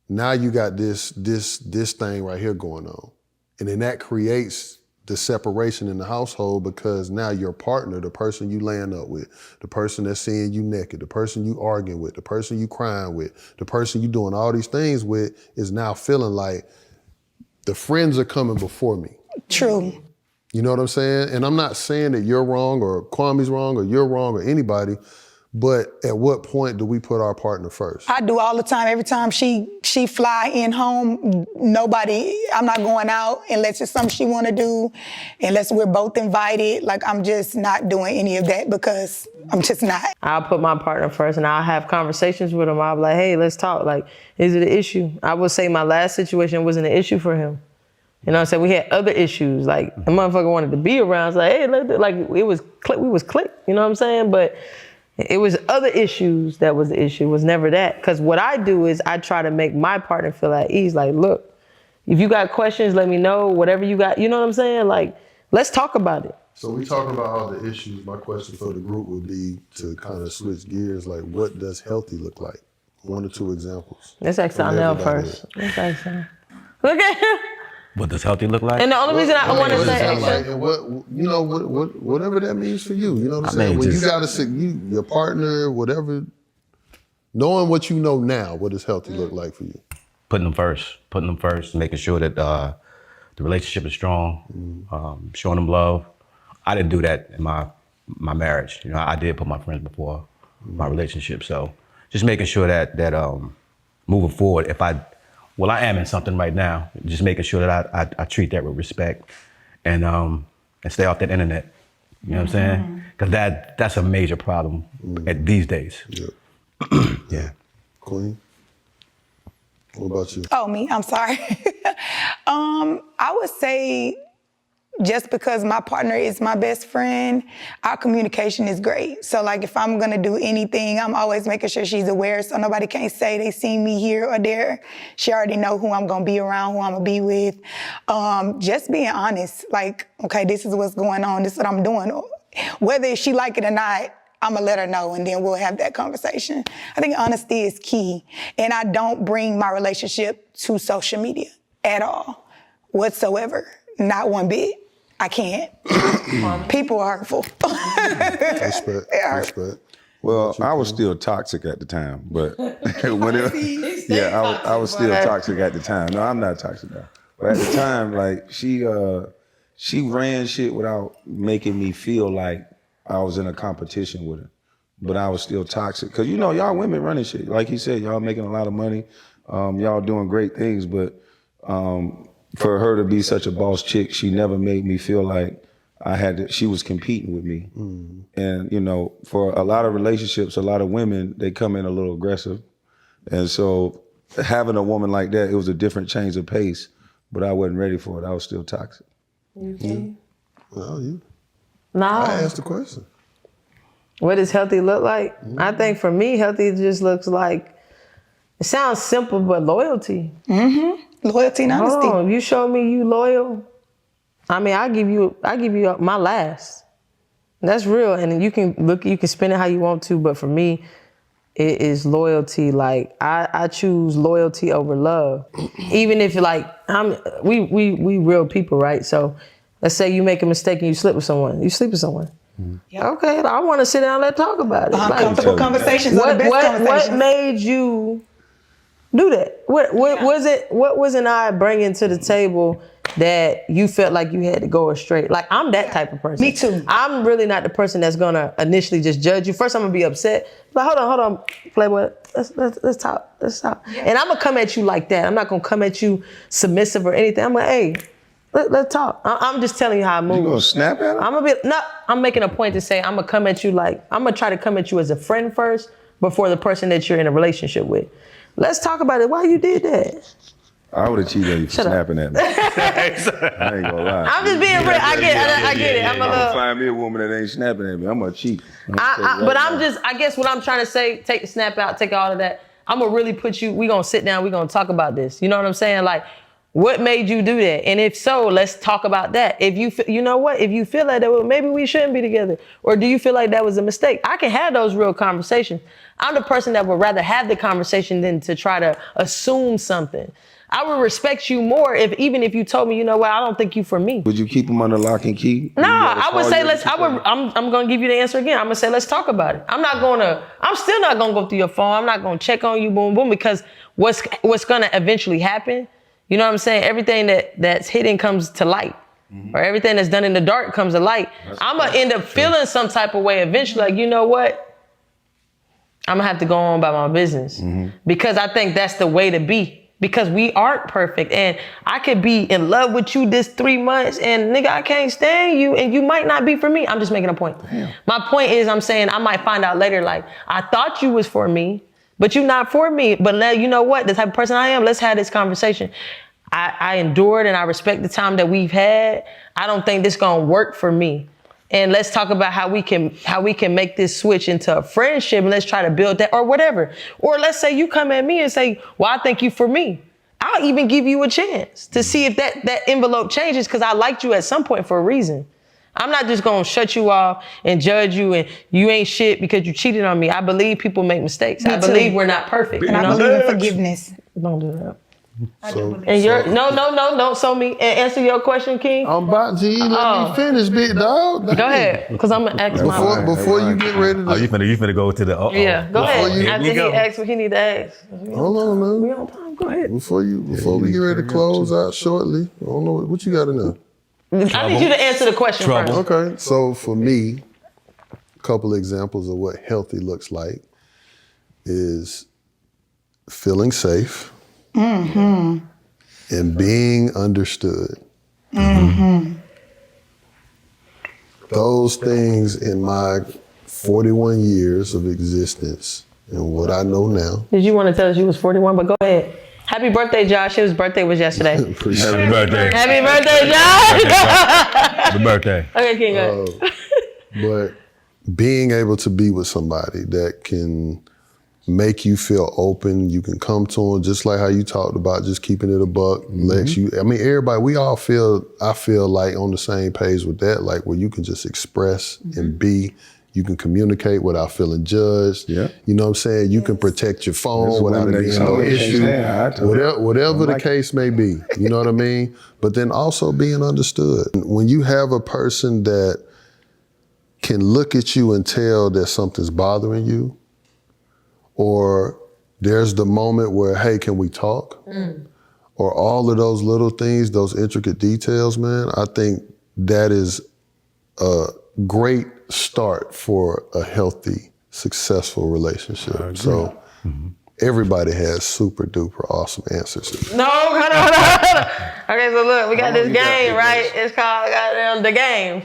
now you got this thing right here going on. And then that creates the separation in the household because now your partner, the person you laying up with, the person that's seeing you naked, the person you arguing with, the person you crying with, the person you doing all these things with is now feeling like the friends are coming before me. True. You know what I'm saying? And I'm not saying that you're wrong or Kwame's wrong or you're wrong or anybody, but at what point do we put our partner first? I do all the time. Every time she fly in home, I'm not going out unless it's something she want to do, unless we're both invited. Like, I'm just not doing any of that because I'm just not. I'll put my partner first and I'll have conversations with him. I'll be like, hey, let's talk. Like, is it an issue? I would say my last situation wasn't an issue for him. You know what I'm saying? We had other issues. Like, the motherfucker wanted to be around. It's like, hey, we was clicked, you know what I'm saying? But it was other issues that was the issue. It was never that. Because what I do is I try to make my partner feel at ease. Like, look, if you got questions, let me know. Whatever you got, you know what I'm saying? Like, let's talk about it. So we talking about all the issues. My question for the group would be to kind of switch gears. Like, what does healthy look like? 1 or 2 examples. Let's ask Donell first. Let's ask him. Look at him. What does healthy look like? And the only reason I want to say like, and whatever that means for you. You know what I'm saying? When you gotta say your partner, whatever, knowing what you know now, what does healthy look like for you? Putting them first, making sure that the relationship is strong, showing them love. I didn't do that in my marriage. You know, I did put my friends before my relationship. So just making sure that moving forward, I am in something right now, just making sure that I treat that with respect and stay off that internet. You know what I'm saying? Because that's a major problem at these days. Yeah. Yeah. Queen, what about you? Oh, me? I'm sorry. I would say just because my partner is my best friend, our communication is great. So like if I'm gonna do anything, I'm always making sure she's aware so nobody can't say they seen me here or there. She already know who I'm gonna be around, who I'm gonna be with. Just being honest, like, okay, this is what's going on, this is what I'm doing. Whether she like it or not, I'm gonna let her know and then we'll have that conversation. I think honesty is key. And I don't bring my relationship to social media at all, whatsoever, not one bit. I can't. People are hurtful. Respect. Respect. Well, I was still toxic at the time, but when I was still toxic at the time. No, I'm not toxic now. But at the time, like she ran shit without making me feel like I was in a competition with her. But I was still toxic. Cause you know, y'all women running shit. Like he said, y'all making a lot of money. Y'all doing great things, but for her to be such a boss chick, she never made me feel like she was competing with me. And you know, for a lot of relationships, a lot of women, they come in a little aggressive. And so having a woman like that, it was a different change of pace, but I wasn't ready for it. I was still toxic. Well, No. I asked the question. What does healthy look like? I think for me, healthy just looks like, it sounds simple, but loyalty. Loyalty and honesty. Oh, you show me you loyal. I mean, I give you my last. That's real, and you can spend it how you want to, but for me, it is loyalty. Like I choose loyalty over love, even if like we real people, right? So let's say you make a mistake and you sleep with someone. Yep. Okay, I want to sit down and let's talk about it. Uncomfortable conversations are the best conversations. What made you do that? What wasn't I bringing to the table that you felt like you had to go astray? Like I'm that type of person. Me too. I'm really not the person that's gonna initially just judge you. First, I'm gonna be upset. Like hold on, Playboy. Let's talk. Yeah. And I'm gonna come at you like that. I'm not gonna come at you submissive or anything. I'm like, hey, let's talk. I'm just telling you how I move. You gonna snap at her? I'm making a point to say I'm gonna come at you like I'm gonna try to come at you as a friend first before the person that you're in a relationship with. Let's talk about it. Why you did that? I would have cheated on you for snapping at me. I ain't gonna lie. I'm just being real. I get it. I'm gonna find me a woman that ain't snapping at me. I'm gonna cheat. I guess what I'm trying to say, take the snap out, take all of that. I'm gonna really put you, we gonna sit down, we gonna talk about this. You know what I'm saying? Like, what made you do that? And if so, let's talk about that. If you know what, if you feel like that, well, maybe we shouldn't be together. Or do you feel like that was a mistake? I can have those real conversations. I'm the person that would rather have the conversation than to try to assume something. I would respect you more even if you told me, you know what, I don't think you for me. Would you keep them under lock and key? No, I would say I'm gonna give you the answer again. I'm gonna say let's talk about it. I'm still not gonna go through your phone. I'm not gonna check on you, boom, boom, because what's gonna eventually happen, you know what I'm saying? Everything that's hidden comes to light. Or everything that's done in the dark comes to light. I'm gonna end up feeling some type of way eventually, like, you know what? I'm gonna have to go on about my business. Because I think that's the way to be. Because we aren't perfect, and I could be in love with you this 3 months, and nigga, I can't stand you, and you might not be for me. I'm just making a point. Damn. My point is, I'm saying I might find out later, like, I thought you was for me, but you're not for me. But now, you know what? The type of person I am, let's have this conversation. I endured, and I respect the time that we've had. I don't think this gonna work for me. And let's talk about how we can make this switch into a friendship, and let's try to build that, or whatever. Or let's say you come at me and say, well, I think you for me. I'll even give you a chance to see if that envelope changes, because I liked you at some point for a reason. I'm not just gonna shut you off and judge you and you ain't shit because you cheated on me. I believe people make mistakes. I believe we're not perfect. And I believe in forgiveness. Don't do that. So, And don't so me and answer your question, King. I'm about to let me finish, big dog. Go ahead, because I'm gonna ask before you get ready to. Oh, you finna go to the. Yeah, go ahead. After he asks what he need to ask. Hold on, man. We on time. Go ahead. Before we get ready to close out shortly, I don't know what you got to know. I need you to answer the question first. Okay, so for me, a couple of examples of what healthy looks like is feeling safe. And being understood. those things in my 41 years of existence and what I know now. Did you want to tell us you was 41? But go ahead. Happy birthday, Josh. His birthday was yesterday. Appreciate Happy it. birthday. Happy birthday, Josh. Happy birthday. Okay, King, go ahead. But being able to be with somebody that can make you feel open, you can come to them just like how you talked about, just keeping it a buck. Lets you. I mean, everybody. We all feel. I feel like on the same page with that. Like where you can just express and be. You can communicate without feeling judged. Yeah. You know what I'm saying? You can protect your phone without it being no issue. Whatever the case may be. You know what I mean? But then also being understood. When you have a person that can look at you and tell that something's bothering you, or there's the moment where, hey, can we talk? Or all of those little things, those intricate details, man, I think that is a great start for a healthy, successful relationship. So everybody has super duper awesome answers. No, hold on. Okay, so look, we got this game, right? It's called goddamn the game.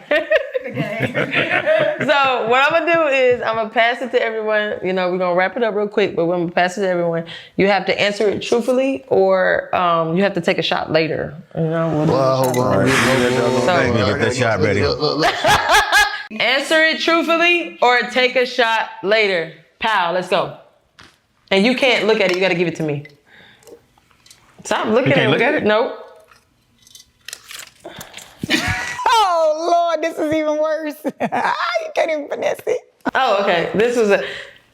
So what I'm gonna do is I'm gonna pass it to everyone. You know, we're gonna wrap it up real quick, but when we pass it to everyone, you have to answer it truthfully, or you have to take a shot later. You know, Hold on. Get that shot ready. Answer it truthfully or take a shot later. Pow, let's go. And you can't look at it. You got to give it to me. Stop looking at it. Look at it? Nope. Oh, Lord, this is even worse. You can't even finesse it. Oh, okay. This was a...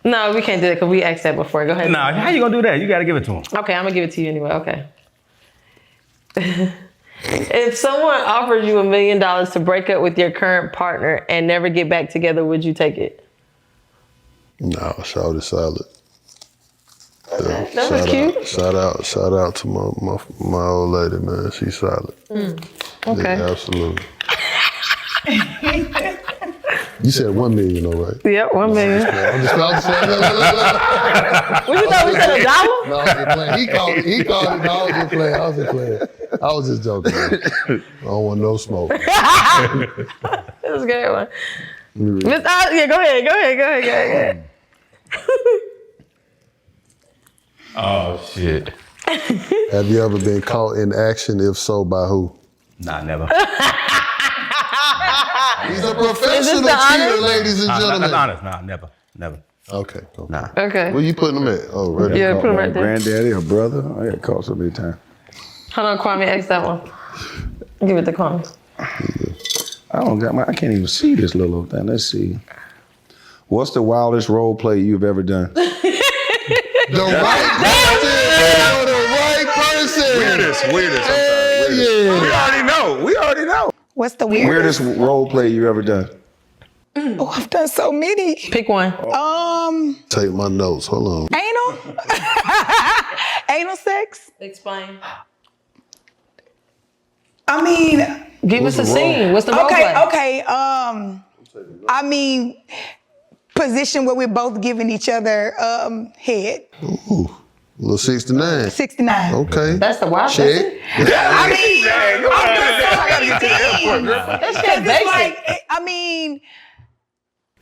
No, we can't do it because we asked that before. Go ahead. Nah, how you gonna do that? You gotta give it to him. Okay, I'm going to give it to you anyway. Okay. If someone offers you $1 million to break up with your current partner and never get back together, would you take it? No, shout it solid. Yeah, That was cute. Shout out to my old lady, man. She's solid. Okay. Yeah, absolutely. You said 1 million, though, right? Yep, 1 million. I'm just saying. What you thought we said, $1? No, I was just playing. He called it. No, I was just playing. I was just joking. Man. I don't want no smoke. That was a good one. Yeah, go ahead. Oh shit. Have you ever been caught in action? If so, by who? Nah, never. He's a professional Is this the cheater, honest? ladies and gentlemen. That's honest. Nah, never. Okay. Nah. Okay. Where you putting them at? Oh, right there. Yeah, put them right there. Granddaddy or brother? I got caught so many times. Hold on, Kwame, ask that one. Give it to Kwame. I can't even see this little old thing. Let's see. What's the wildest role play you've ever done? The right person. Weirdest. Yeah. We already know. What's the weirdest? Weirdest role play you ever done? Oh, I've done so many. Pick one. Take my notes. Hold on. Anal? Anal sex? Explain. I mean, Give us a scene. What's the role play? okay. I mean, position where we're both giving each other head. Ooh, little 69. 69. Okay. That's the wild Check. thing? I mean, I've done so many things. That's Because basic. it's like, I mean,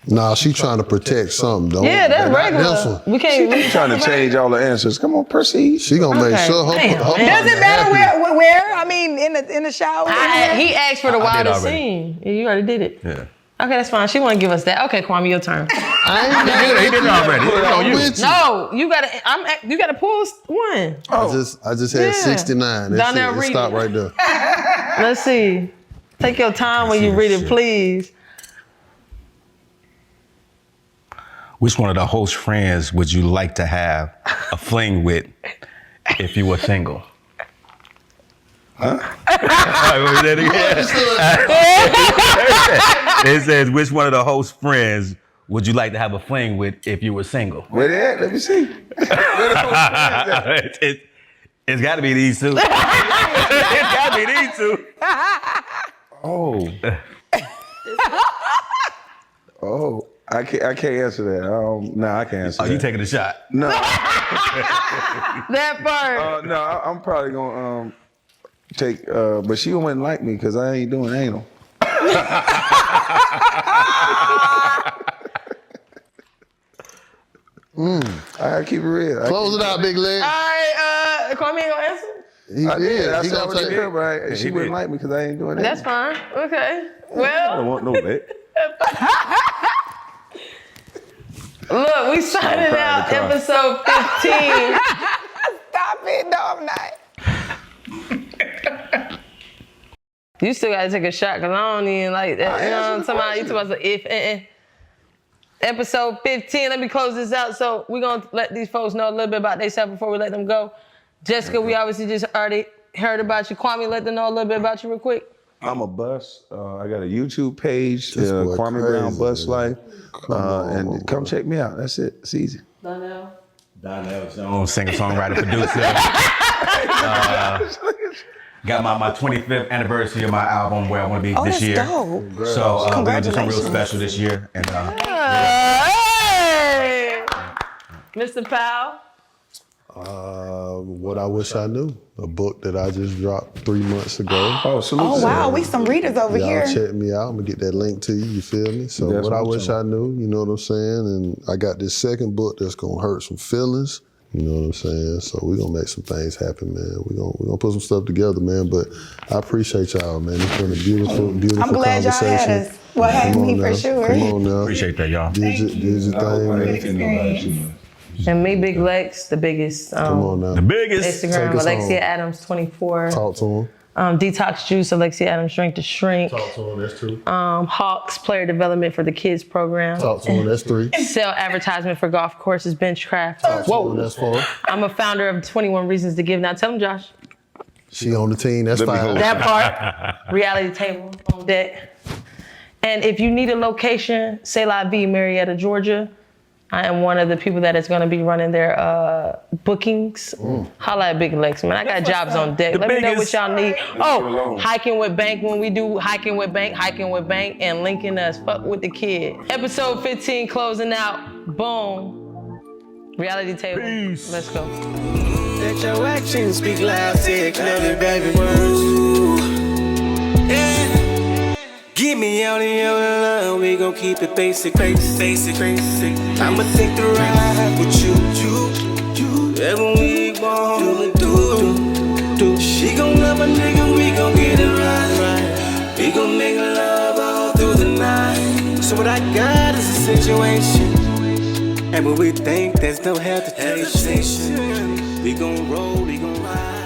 Nah, she trying to protect something, though. Yeah, that's Not regular. this one. We can't. Trying to change all the answers. Come on, proceed. She gonna make Okay. sure her Damn, partner man. does it matter happy. where? I mean, in the shower. He asked for the did wildest already. scene. Yeah, you already did it. Yeah. Okay, that's fine. She want to give us that. Okay, Kwame, your turn. I He did it already. It's on you. with you. No, you gotta pull one. I just had Yeah. 69. That's Donell, it. read Stop it. right there. Let's see. Take your time when you read it, please. Which one of the host friends would you like to have a fling with if you were single? Huh? It says, which one of the host friends would you like to have a fling with if you were single? Where they at? Let me see. It's got to be these two. It's got to be these two. Oh, I can't answer that. No, I can't answer Oh, that. you taking a shot? No, That part. no, I'm probably gonna take. But she wouldn't like me because I ain't doing anal. I gotta keep it real. Close it out, Big Leg. All right, Kwame ain't gonna answer? He did. I He saw gonna what you take did, but she wouldn't like me because I ain't doing that. That's fine. Okay. I Well, don't want no vet. look, we signing out car. episode 15. Stop it, no, I'm not. You still gotta take a shot because I don't even like that. You know what I'm talking about? You talking about if. Episode 15. Let me close this out. So we're gonna let these folks know a little bit about themselves before we let them go. Jessica, we obviously just already heard about you. Kwame, let them know a little bit about you real quick. I'm a bus. I got a YouTube page, This boy Kwame crazy, Brown Bus man. Life. Come on, And come check me out. That's it. It's easy. Donell Jones, singer-songwriter, producer. Got my 25th anniversary of my album where I want to be this that's year. dope. So we're gonna do something real Congratulations. special this year. And Hey! Mr. Powell. What I wish I knew. A book that I just dropped 3 months ago. Oh, salute. Oh, wow, we some readers over Y'all here. check me out. I'm gonna get that link to you. You feel me? So That's what I what I'm wish I knew, you know what I'm saying? And I got this second book that's gonna hurt some feelings. You know what I'm saying? So we're gonna make some things happen, man. We're gonna put some stuff together, man. But I appreciate y'all, man. It's been a beautiful, beautiful I'm glad y'all conversation. had us. Well, had Come me on for now. sure. Come on now. appreciate that, y'all. Did your thing, man. And me, Big Lex, the biggest Come on now. The biggest. Take Instagram, us Alexia home. Adams 24. Talk to him. Detox Juice, Alexia Adams Drink to Shrink. Talk to him. That's 2. Hawks Player Development for the Kids program. Talk to him. That's 3. Sell advertisement for golf courses, Benchcraft. Talk to him. That's 4. I'm a founder of 21 Reasons to Give. Now tell them, Josh. She on the team. That's 5. That part. Reality table on deck. And if you need a location, C'est La Vie, Marietta, Georgia. I am one of the people that is going to be running their bookings. Holla at Big Lex, man. I got jobs on deck. Let me know what y'all need. Oh, hiking with Bank. When we do hiking with Bank, and linking us. Fuck with the kid. Episode 15 closing out. Boom. Reality table. Peace. Let's go. Let your actions speak loud, say it clearly, baby, words. Yeah. Get me out of your love, we gon' keep it basic. I'ma take the ride with you. Whatever we want, do. She gon' love a nigga, we gon' get it right. We gon' make love all through the night. So what I got is a situation, and when we think there's no hesitation, we gon' roll, we gon' ride.